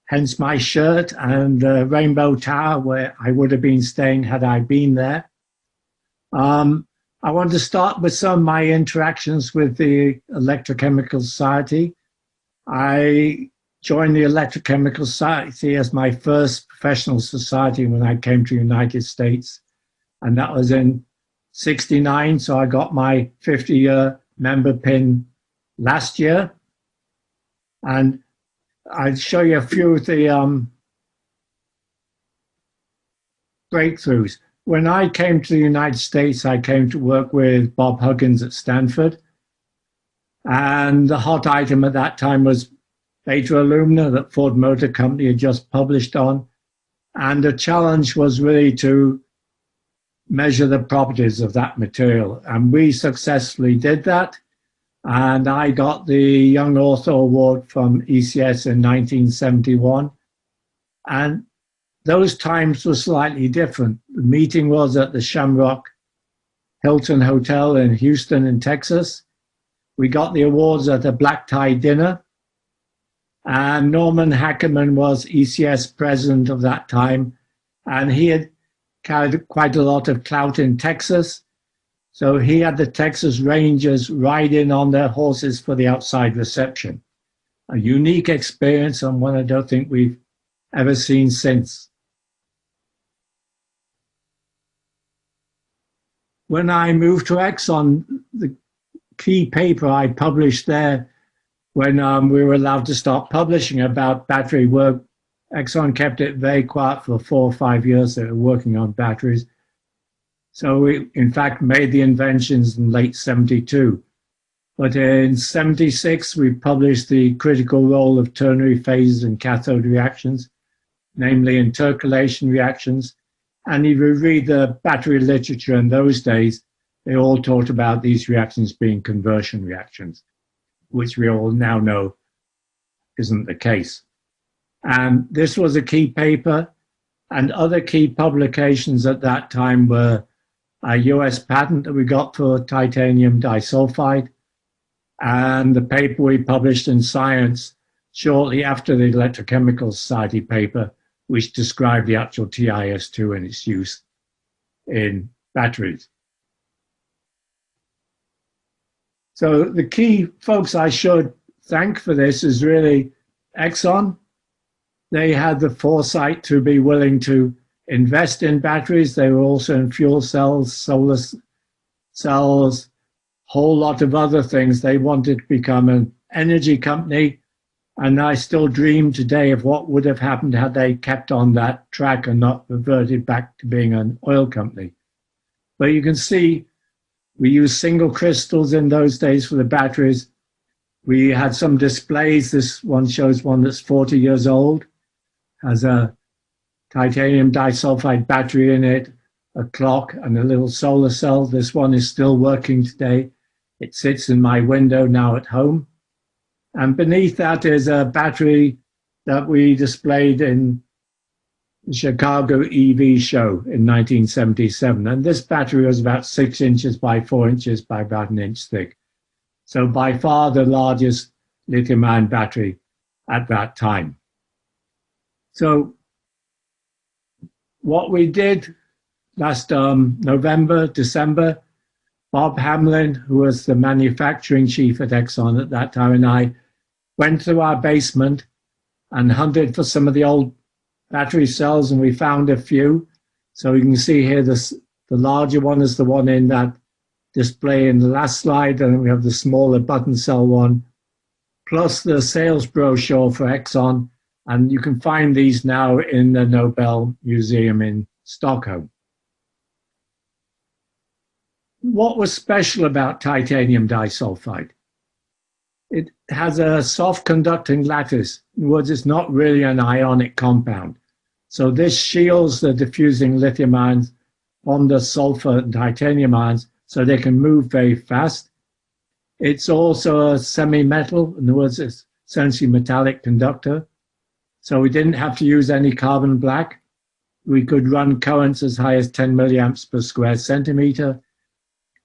hence my shirt and the Rainbow Tower where I would have been staying had I been there. I want to start with some of my interactions with the Electrochemical Society. I joined the Electrochemical Society as my first professional society when I came to the United States. And that was in '69, so I got my 50-year member pin last year. And I'll show you a few of the breakthroughs. When I came to the United States, I came to work with Bob Huggins at Stanford. And the hot item at that time was beta alumina that Ford Motor Company had just published on. And the challenge was really to measure the properties of that material. And we successfully did that. And I got the Young Author Award from ECS in 1971. And those times were slightly different. The meeting was at the Shamrock Hilton Hotel in Houston in Texas. We got the awards at a black tie dinner. And Norman Hackerman was ECS president of that time. And he had carried quite a lot of clout in Texas. So he had the Texas Rangers ride in on their horses for the outside reception. A unique experience and one I don't think we've ever seen since. When I moved to Exxon, the key paper I published there when we were allowed to start publishing about battery work, Exxon kept it very quiet for 4 or 5 years. They were working on batteries. So we, in fact, made the inventions in late '72. But in '76, we published the critical role of ternary phases in cathode reactions, namely intercalation reactions. And if you read the battery literature in those days, they all talked about these reactions being conversion reactions, which we all now know isn't the case. And this was a key paper, and other key publications at that time were a US patent that we got for titanium disulfide, and the paper we published in Science shortly after the Electrochemical Society paper, which described the actual TiS2 and its use in batteries. So the key folks I should thank for this is really Exxon. They had the foresight to be willing to invest in batteries. They were also in fuel cells, solar cells, whole lot of other things. They wanted to become an energy company. And I still dream today of what would have happened had they kept on that track and not reverted back to being an oil company. But you can see we used single crystals in those days for the batteries. We had some displays. This one shows one that's 40 years old, has a titanium disulfide battery in it, a clock, and a little solar cell. This one is still working today. It sits in my window now at home. And beneath that is a battery that we displayed in the Chicago EV show in 1977. And this battery was about 6 inches by 4 inches by about an inch thick. So by far the largest lithium-ion battery at that time. So what we did last December, Bob Hamlin, who was the manufacturing chief at Exxon at that time, and I went to our basement and hunted for some of the old battery cells, and we found a few. So you can see here the larger one is the one in that display in the last slide, and we have the smaller button cell one, plus the sales brochure for Exxon, and you can find these now in the Nobel Museum in Stockholm. What was special about titanium disulfide? It has a soft conducting lattice. In other words, it's not really an ionic compound. So this shields the diffusing lithium ions from the sulfur and titanium ions so they can move very fast. It's also a semi-metal. In other words, it's essentially metallic conductor. So we didn't have to use any carbon black. We could run currents as high as 10 milliamps per square centimeter.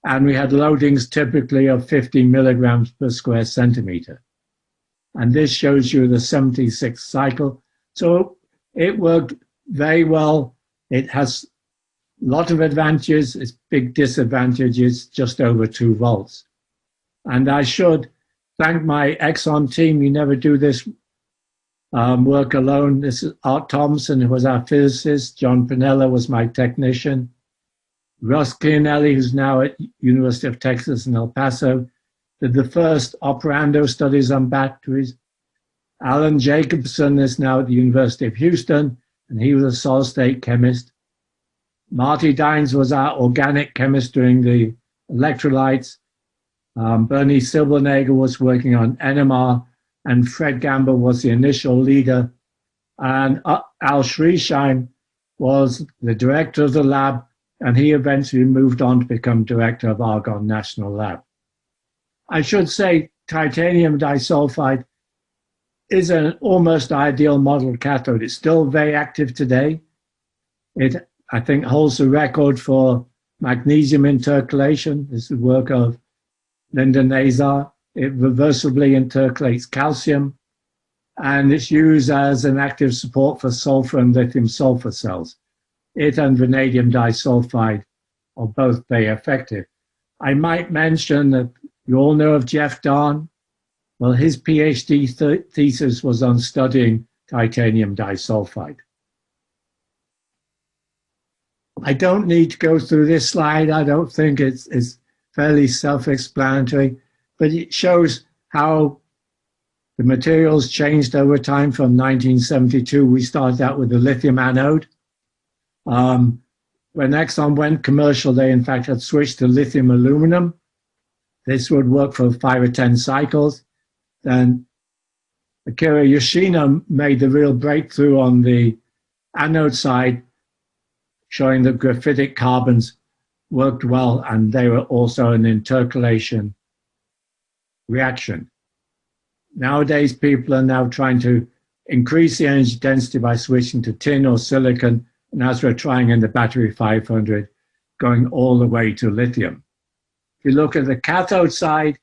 And we had loadings typically of 50 milligrams per square centimeter. And this shows you the 76th cycle. So it worked very well. It has a lot of advantages. Its big disadvantage is just over 2 volts. And I should thank my Exxon team. You never do this work alone. This is Art Thompson, who was our physicist. John Pinella was my technician. Russ Chianelli, who's now at University of Texas in El Paso, did the first operando studies on batteries. Alan Jacobson is now at the University of Houston, and he was a solid-state chemist. Marty Dines was our organic chemist doing the electrolytes. Bernie Silbernager was working on NMR, and Fred Gamble was the initial leader. And Al Schriesheim was the director of the lab, and he eventually moved on to become director of Argonne National Lab. I should say titanium disulfide is an almost ideal model cathode. It's still very active today. It, I think, holds the record for magnesium intercalation. This is the work of Linda Nazar. It reversibly intercalates calcium, and it's used as an active support for sulfur and lithium sulfur cells. It and vanadium disulfide are both very effective. I might mention that you all know of Jeff Dahn. Well, his PhD thesis was on studying titanium disulfide. I don't need to go through this slide. I don't think it's fairly self-explanatory, but it shows how the materials changed over time. From 1972, we started out with the lithium anode. When Exxon went commercial, they in fact had switched to lithium aluminum. This would work for 5 or 10 cycles. Then Akira Yoshino made the real breakthrough on the anode side, showing that graphitic carbons worked well, and they were also an intercalation reaction. Nowadays, people are now trying to increase the energy density by switching to tin or silicon, and as we're trying in the battery 500, going all the way to lithium. If you look at the cathode side,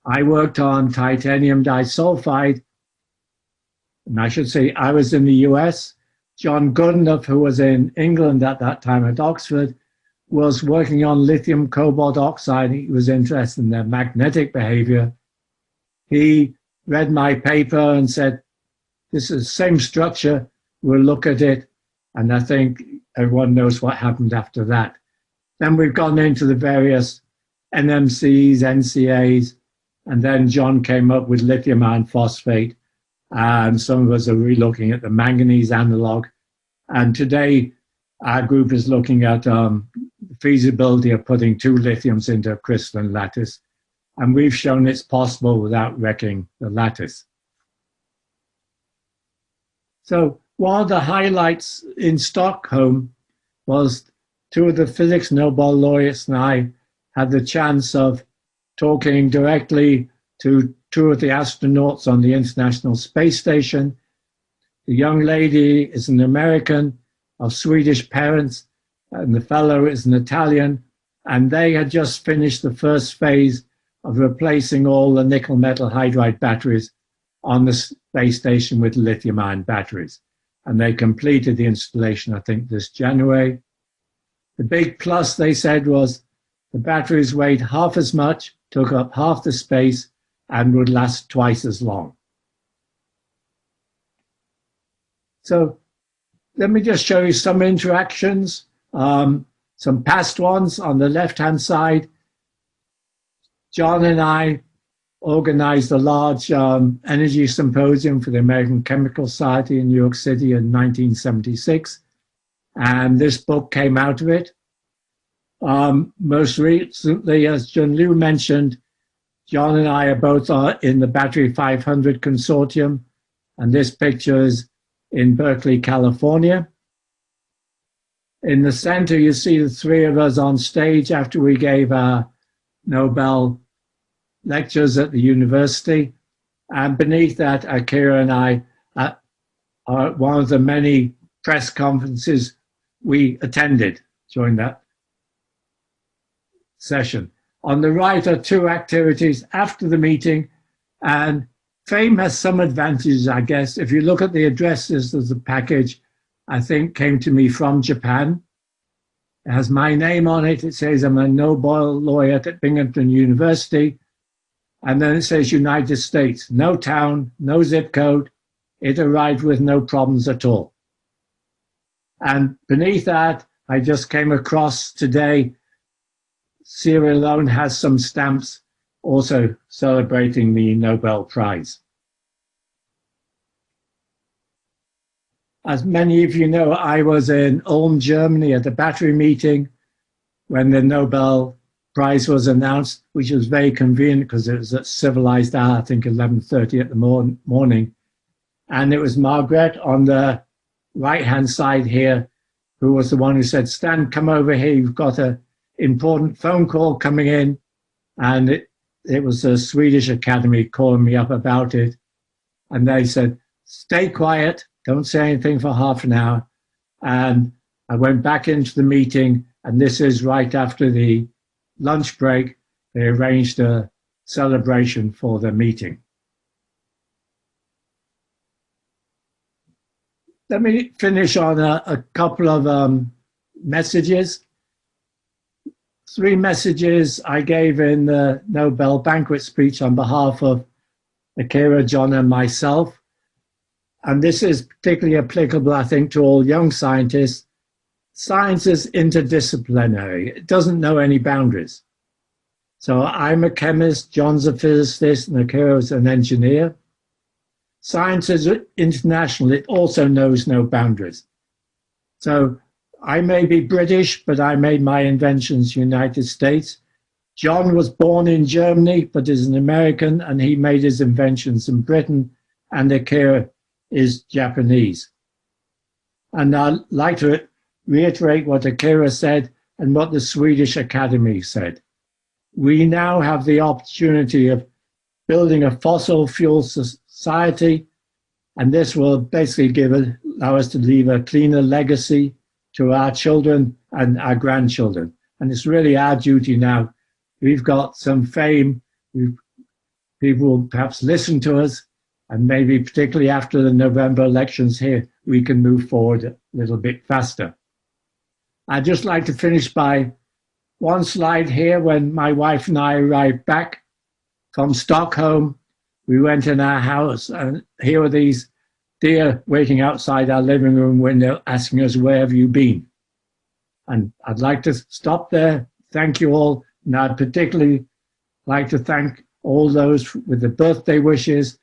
I worked on titanium disulfide, and I should say I was in the US. John Goodenough, who was in England at that time at Oxford, was working on lithium cobalt oxide. He was interested in their magnetic behavior. He read my paper and said, this is the same structure, we'll look at it. And I think everyone knows what happened after that. Then we've gone into the various NMCs, NCAs, and then John came up with lithium iron phosphate. And some of us are relooking at the manganese analog. And today, our group is looking at the feasibility of putting 2 lithiums into a crystalline lattice. And we've shown it's possible without wrecking the lattice. So one of the highlights in Stockholm was 2 of the physics Nobel laureates and I had the chance of talking directly to 2 of the astronauts on the International Space Station. The young lady is an American of Swedish parents, and the fellow is an Italian, and they had just finished the first phase of replacing all the nickel metal hydride batteries on the space station with lithium-ion batteries. And they completed the installation, I think, this January. The big plus, they said, was the batteries weighed half as much, took up half the space, and would last twice as long. So let me just show you some interactions, some past ones. On the left-hand side, John and I organized a large energy symposium for the American Chemical Society in New York City in 1976, and this book came out of it. Most recently, as Jun Liu mentioned, John and I are both in the Battery 500 Consortium, and this picture is in Berkeley, California. In the center, you see the 3 of us on stage after we gave our Nobel lectures at the university. And beneath that, Akira and I are one of the many press conferences we attended during that session. On the right are 2 activities after the meeting, and fame has some advantages, I guess. If you look at the addresses of the package, I think came to me from Japan. It has my name on it. It says I'm a Nobel laureate at Binghamton University. And then it says United States, no town, no zip code. It arrived with no problems at all. And beneath that, I just came across today, Sierra Leone has some stamps also celebrating the Nobel Prize. As many of you know, I was in Ulm, Germany at the battery meeting when the Nobel Prize was announced, which was very convenient because it was at civilized hour, I think 11:30 at the morning. And it was Margaret on the right-hand side here who was the one who said, Stan, come over here, you've got an important phone call coming in. And it was the Swedish Academy calling me up about it. And they said, stay quiet, don't say anything for half an hour. And I went back into the meeting, and this is right after the lunch break. They arranged a celebration for the meeting. Let me finish on a couple of messages. 3 messages I gave in the Nobel banquet speech on behalf of Akira, John, and myself. And this is particularly applicable, I think, to all young scientists. Science is interdisciplinary. It doesn't know any boundaries. So I'm a chemist, John's a physicist, and Akira is an engineer. Science is international. It also knows no boundaries. So I may be British, but I made my inventions in the United States. John was born in Germany, but is an American, and he made his inventions in Britain, and Akira is Japanese. And I'd like to reiterate what Akira said and what the Swedish Academy said. We now have the opportunity of building a fossil fuel society, and this will basically allow us to leave a cleaner legacy to our children and our grandchildren. And it's really our duty now. We've got some fame. We've people will perhaps listen to us, and maybe particularly after the November elections here, we can move forward a little bit faster. I'd just like to finish by one slide here. When my wife and I arrived back from Stockholm, we went in our house, and here were these deer waiting outside our living room window asking us, "Where have you been?" And I'd like to stop there. Thank you all. And I'd particularly like to thank all those with the birthday wishes,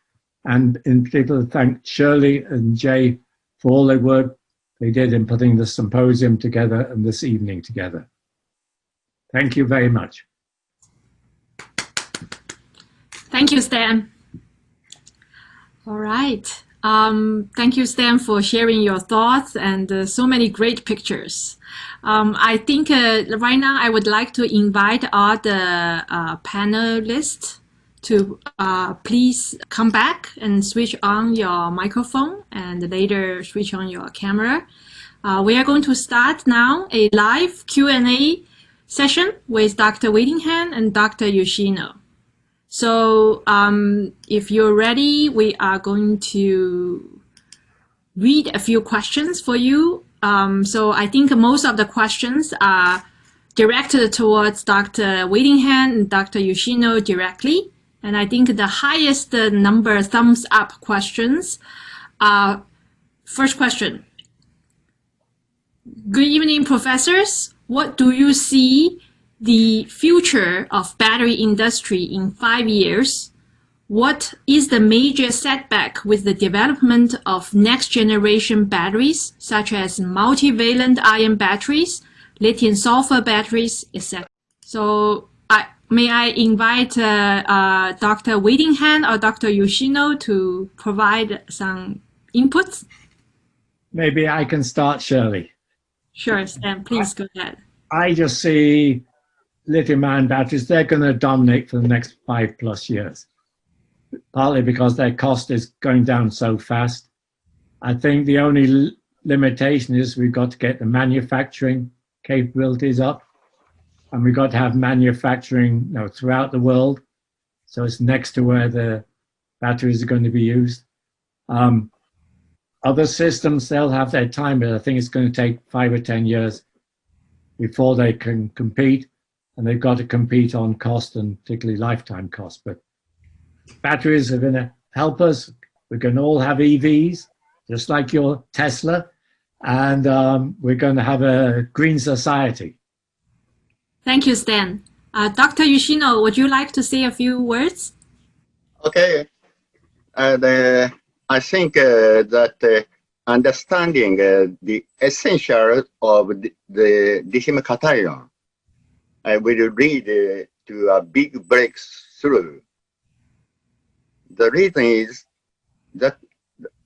and in particular thank Shirley and Jay for all the work they did in putting the symposium together and this evening together. Thank you very much. Thank you, Stan. All right. Thank you, Stan, for sharing your thoughts and so many great pictures. I think right now I would like to invite all the panelists to please come back and switch on your microphone and later switch on your camera. We are going to start now a live Q&A session with Dr. Whittingham and Dr. Yoshino. So if you're ready, we are going to read a few questions for you. So I think most of the questions are directed towards Dr. Whittingham and Dr. Yoshino directly. And I think the highest number thumbs up questions are, first question. Good evening, professors. What do you see the future of battery industry in 5 years? What is the major setback with the development of next generation batteries, such as multivalent ion batteries, lithium sulfur batteries, etc.? So may I invite Dr. Whittingham or Dr. Yoshino to provide some inputs? Maybe I can start, Shirley. Sure, Stan, please go ahead. I just see lithium-ion batteries, they're going to dominate for the next 5+ years, partly because their cost is going down so fast. I think the only limitation is we've got to get the manufacturing capabilities up, and we've got to have manufacturing throughout the world, so it's next to where the batteries are going to be used. Other systems, they'll have their time, but I think it's going to take 5 or 10 years before they can compete, and they've got to compete on cost and particularly lifetime cost. But batteries are going to help us. We're going to all have EVs, just like your Tesla, and we're going to have a green society. Thank you, Stan. Dr. Yoshino, would you like to say a few words? Okay. I think that understanding the essential of the lithium cation will lead to a big breakthrough. The reason is that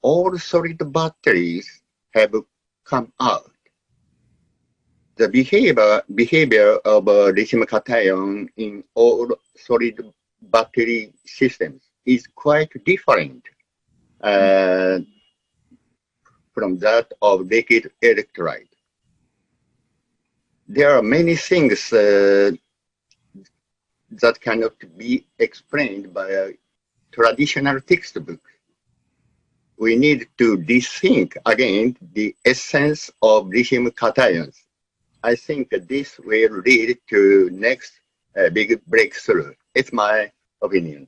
all solid batteries have come out. The behavior of lithium cation in all solid battery systems is quite different from that of liquid electrolyte. There are many things that cannot be explained by a traditional textbook. We need to rethink again the essence of lithium cations. I think this will lead to next big breakthrough. It's my opinion.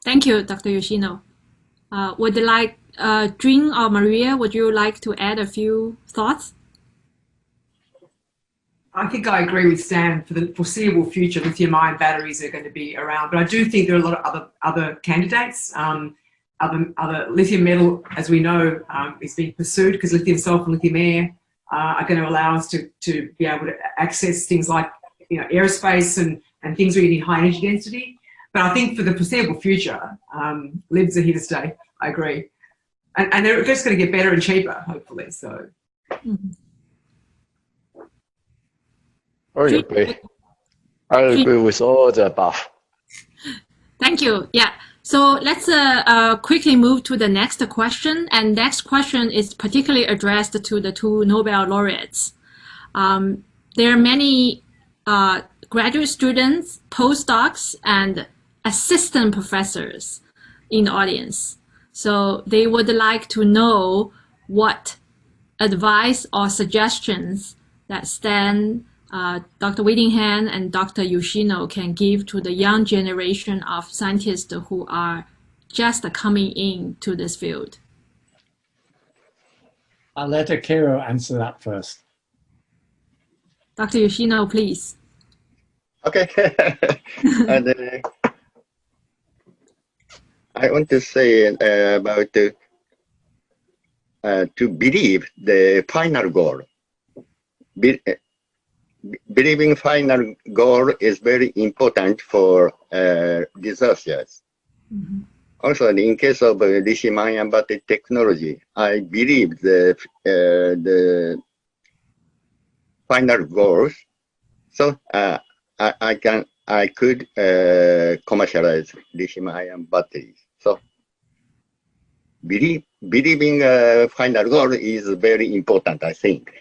Thank you, Dr. Yoshino. Would you like Jun or Maria, would you like to add a few thoughts? I think I agree with Stan. For the foreseeable future, lithium-ion batteries are going to be around, but I do think there are a lot of other candidates. Other lithium metal, as we know, is being pursued because lithium sulfur and lithium air are going to allow us to be able to access things like aerospace and things where you need high energy density. But I think for the foreseeable future, LIBs are here to stay. I agree. And they're just going to get better and cheaper, hopefully. So. I agree with all the above. Thank you. Yeah. So let's quickly move to the next question. And next question is particularly addressed to the two Nobel laureates. There are many graduate students, postdocs, and assistant professors in the audience. So they would like to know what advice or suggestions that Stan, Dr. Whittingham and Dr. Yoshino can give to the young generation of scientists who are just coming into this field. I'll let Akira answer that first. Dr. Yoshino, please. Okay. And I want to say about to believe the final goal. Believing final goal is very important for researchers. Mm-hmm. Also, in case of lithium-ion battery technology, I believe the final goals. So I could commercialize lithium-ion batteries. So believing final goal is very important, I think.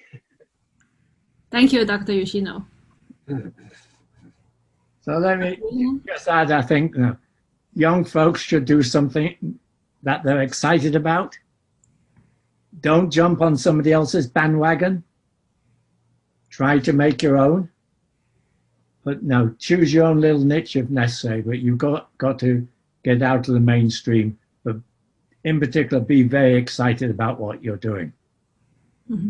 Thank you, Dr. Yoshino. So let me just add, I think young folks should do something that they're excited about. Don't jump on somebody else's bandwagon. Try to make your own. But no, choose your own little niche if necessary, but you've got to get out of the mainstream. But in particular, be very excited about what you're doing. Mm-hmm.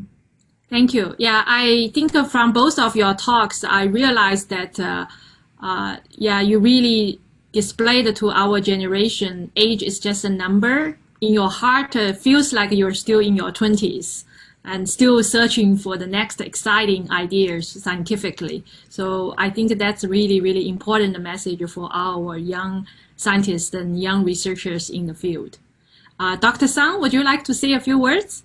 Thank you. Yeah, I think from both of your talks, I realized that, you really displayed to our generation, age is just a number. In your heart, feels like you're still in your 20s and still searching for the next exciting ideas scientifically. So I think that's really, really important message for our young scientists and young researchers in the field. Dr. Sang, would you like to say a few words?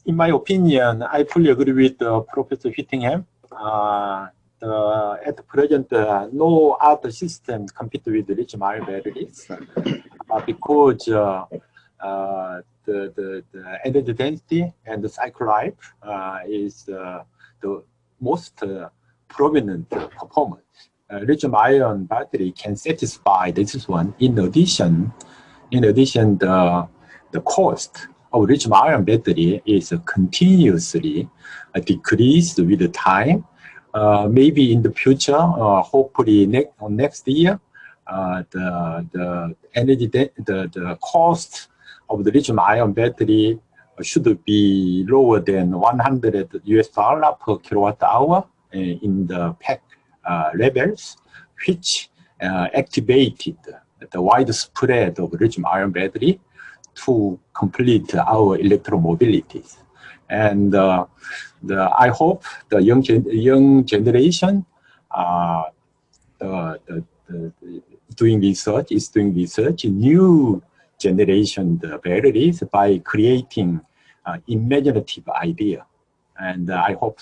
In my opinion, I fully agree with Professor Whittingham. At present, no other system compete with lithium-ion batteries because the energy density and the cycle life is the most prominent performance. Lithium-ion battery can satisfy this one. In addition, the cost of lithium-ion battery is continuously decreased with the time. Maybe in the future, hopefully next year, the energy, the cost of the lithium-ion battery should be lower than $100 per kilowatt hour in the pack levels, which activated the widespread of lithium-ion battery to complete our electromobilities. And I hope the young generation doing research in new generation the batteries by creating imaginative idea. And I hope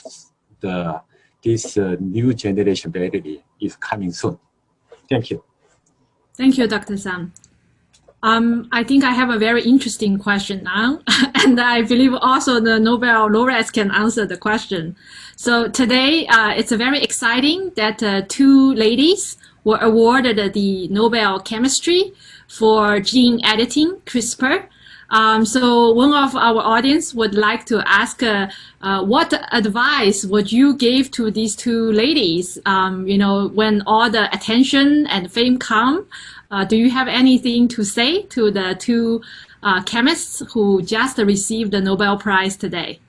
this new generation battery is coming soon. Thank you. Thank you, Dr. Sang. I think I have a very interesting question now, and I believe also the Nobel laureates can answer the question. So today, it's very exciting that two ladies were awarded the Nobel Chemistry for gene editing, CRISPR. So one of our audience would like to ask, what advice would you give to these two ladies, when all the attention and fame come? Do you have anything to say to the two chemists who just received the Nobel Prize today?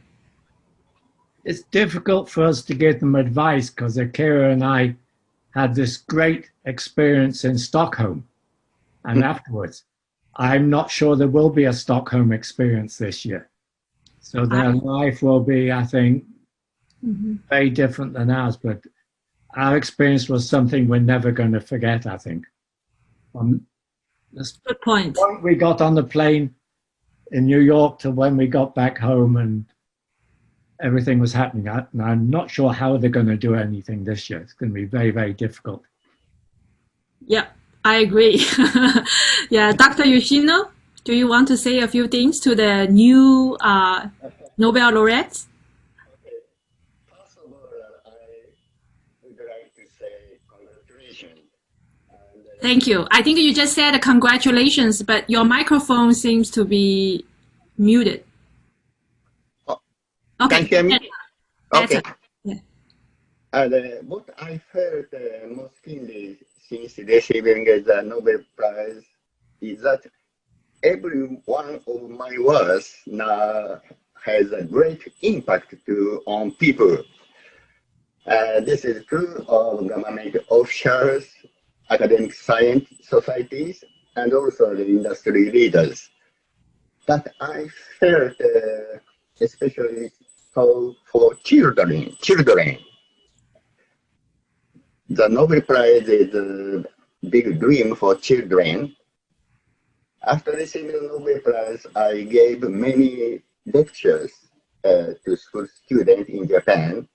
It's difficult for us to give them advice because Akira and I had this great experience in Stockholm and afterwards. I'm not sure there will be a Stockholm experience this year. So their life will be, I think, very different than ours, but our experience was something we're never going to forget, I think. Good point. When we got on the plane in New York to when we got back home and everything was happening, and I'm not sure how they're going to do anything this year. It's going to be very, very difficult. Yeah, I agree. Yeah, Dr. Yoshino, do you want to say a few things to the new Nobel laureates? Thank you. I think you just said congratulations, but your microphone seems to be muted. Okay. Can you hear me? Better. Okay. Yeah. What I heard most keenly since receiving the Nobel Prize is that every one of my words now has a great impact on people. This is true of government officials, academic science societies, and also the industry leaders. But I felt especially so for children. The Nobel Prize is a big dream for children. After receiving the Nobel Prize, I gave many lectures to school students in Japan.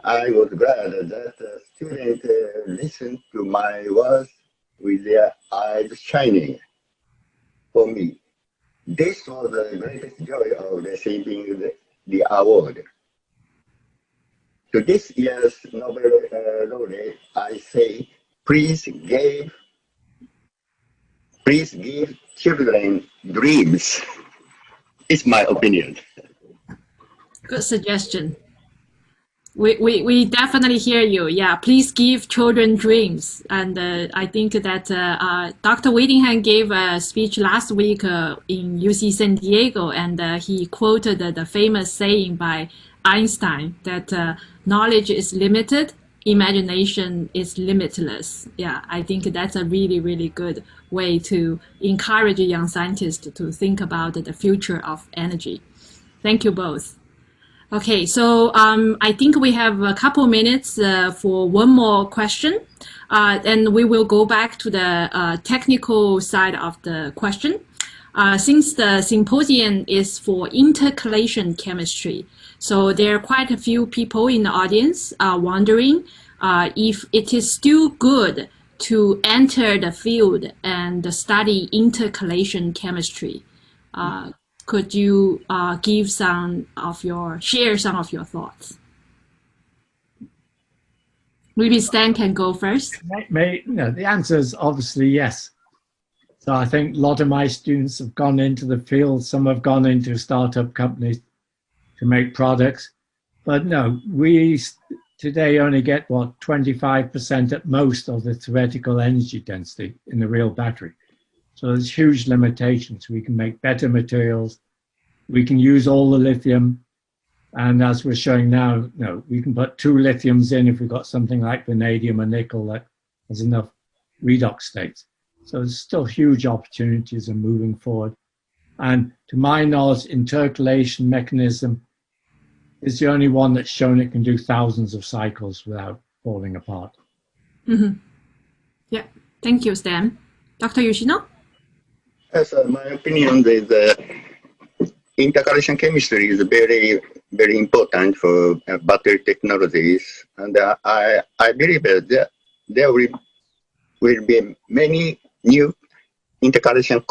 I was glad that students listened to my words with their eyes shining. For me, this was the greatest joy of receiving the award. To this year's Nobel laureate, I say, please give children dreams. It's my opinion. Good suggestion. We definitely hear you. Yeah, please give children dreams. And I think that Dr. Whittingham gave a speech last week in UC San Diego, and he quoted the famous saying by Einstein that knowledge is limited, imagination is limitless. Yeah, I think that's a really, really good way to encourage young scientists to think about the future of energy. Thank you both. Okay, so I think we have a couple minutes for one more question, and we will go back to the technical side of the question. Since the symposium is for intercalation chemistry, so there are quite a few people in the audience wondering if it is still good to enter the field and study intercalation chemistry. Could you share some of your thoughts? Maybe Stan can go first. The answer is obviously yes. So I think a lot of my students have gone into the field. Some have gone into startup companies to make products. But no, we today only get, 25% at most of the theoretical energy density in the real battery. So there's huge limitations. We can make better materials. We can use all the lithium. And as we're showing now, we can put 2 lithiums in if we've got something like vanadium or nickel that has enough redox states. So there's still huge opportunities in moving forward. And to my knowledge, intercalation mechanism is the only one that's shown it can do thousands of cycles without falling apart. Mm-hmm. Yeah, thank you, Stan. Dr. Yoshino? Yes, my opinion is intercalation chemistry is very, very important for battery technologies. And I believe that there will be many new intercalation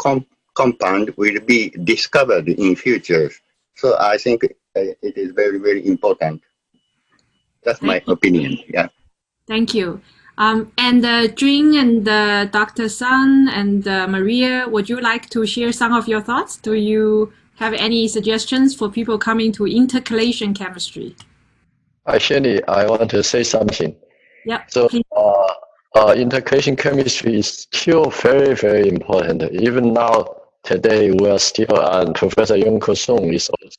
compound will be discovered in future. So I think it is very, very important. That's my opinion. Yeah. Thank you. And Jun and Dr. Sun and Maria, would you like to share some of your thoughts? Do you have any suggestions for people coming to intercalation chemistry? Shirley, I want to say something. Yeah. So intercalation chemistry is still very, very important. Even now, today, we are still, and Professor Yun Song is also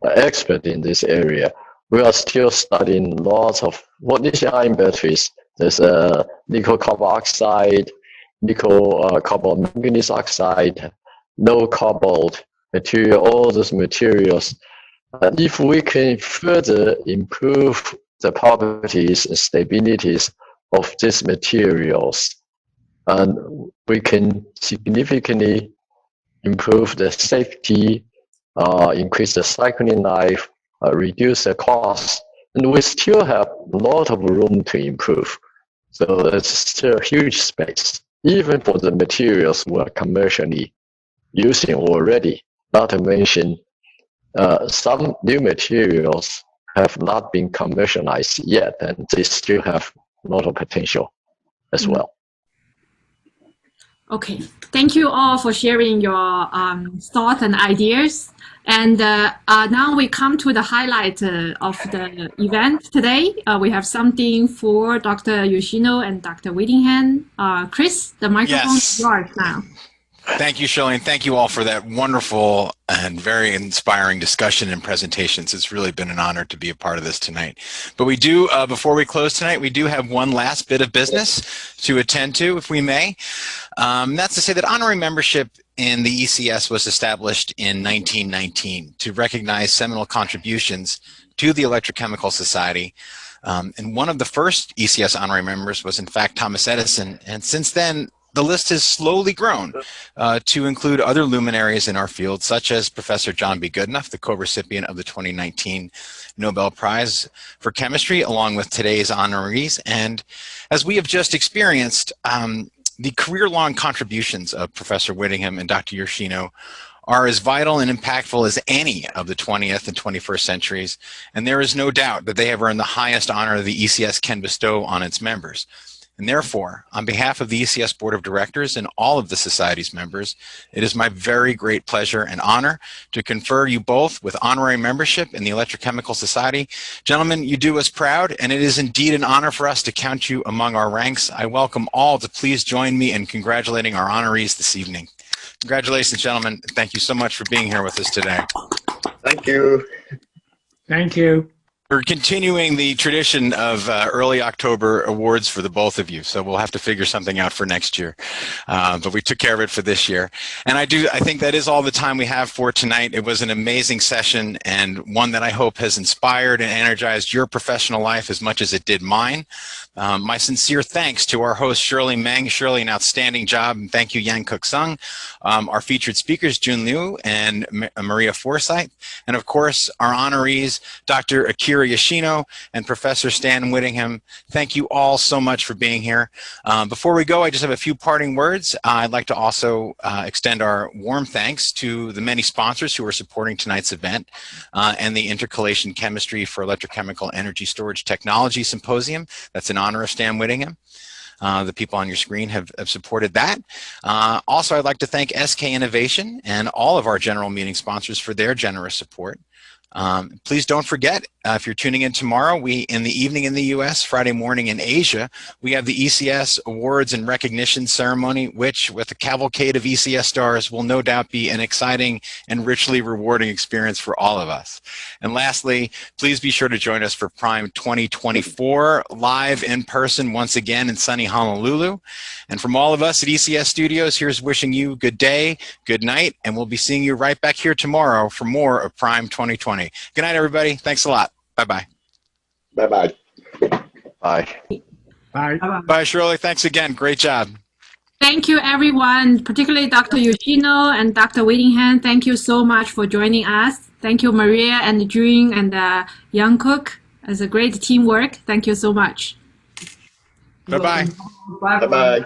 an expert in this area. We are still studying lots of lithium-ion batteries. There's nickel copper oxide, nickel copper manganese oxide, low cobalt material, all those materials. And if we can further improve the properties and stabilities of these materials, and we can significantly improve the safety, increase the cycling life, reduce the cost, and we still have a lot of room to improve. So it's still a huge space, even for the materials we're commercially using already, not to mention some new materials have not been commercialized yet, and they still have a lot of potential as well. Okay, thank you all for sharing your thoughts and ideas. And now we come to the highlight of the event today. We have something for Dr. Yoshino and Dr. Whittingham. Chris, the microphone is yours now. Thank you, Shirley, and thank you all for that wonderful and very inspiring discussion and presentations. It's really been an honor to be a part of this tonight. But we do, before we close tonight, we do have one last bit of business to attend to, if we may. That's to say that honorary membership in the ECS was established in 1919 to recognize seminal contributions to the Electrochemical Society. And one of the first ECS honorary members was, in fact, Thomas Edison. And since then, the list has slowly grown to include other luminaries in our field, such as Professor John B. Goodenough, the co-recipient of the 2019 Nobel Prize for Chemistry, along with today's honorees. And as we have just experienced, the career-long contributions of Professor Whittingham and Dr. Yoshino are as vital and impactful as any of the 20th and 21st centuries, and there is no doubt that they have earned the highest honor the ECS can bestow on its members. And therefore, on behalf of the ECS Board of Directors and all of the Society's members, it is my very great pleasure and honor to confer you both with honorary membership in the Electrochemical Society. Gentlemen, you do us proud, and it is indeed an honor for us to count you among our ranks. I welcome all to please join me in congratulating our honorees this evening. Congratulations, gentlemen. Thank you so much for being here with us today. Thank you. Thank you. We're continuing the tradition of early October awards for the both of you, so we'll have to figure something out for next year. But we took care of it for this year. And I think that is all the time we have for tonight. It was an amazing session and one that I hope has inspired and energized your professional life as much as it did mine. My sincere thanks to our host, Shirley Meng. Shirley, an outstanding job, and thank you, Yang Kook Sung. Our featured speakers, Jun Liu and Maria Forsyth. And of course, our honorees, Dr. Akira Yoshino and Professor Stan Whittingham. Thank you all so much for being here. Before we go, I just have a few parting words. I'd like to also extend our warm thanks to the many sponsors who are supporting tonight's event and the Intercalation Chemistry for Electrochemical Energy Storage Technology Symposium. That's in honor of Stan Whittingham. The people on your screen have supported that. Also, I'd like to thank SK Innovation and all of our general meeting sponsors for their generous support. Please don't forget, if you're tuning in tomorrow, in the evening in the US, Friday morning in Asia, we have the ECS Awards and Recognition Ceremony, which with a cavalcade of ECS stars will no doubt be an exciting and richly rewarding experience for all of us. And lastly, please be sure to join us for PRiME 2024 live in person once again in sunny Honolulu. And from all of us at ECS Studios, here's wishing you good day, good night, and we'll be seeing you right back here tomorrow for more of PRiME 2020. Good night, everybody. Thanks a lot. Bye-bye. Bye-bye. Bye. Bye. Bye, Shirley. Thanks again. Great job. Thank you, everyone, particularly Dr. Yoshino and Dr. Whittingham. Thank you so much for joining us. Thank you, Maria and Jun and Young Cook. It's a great teamwork. Thank you so much. Bye-bye. Bye-bye.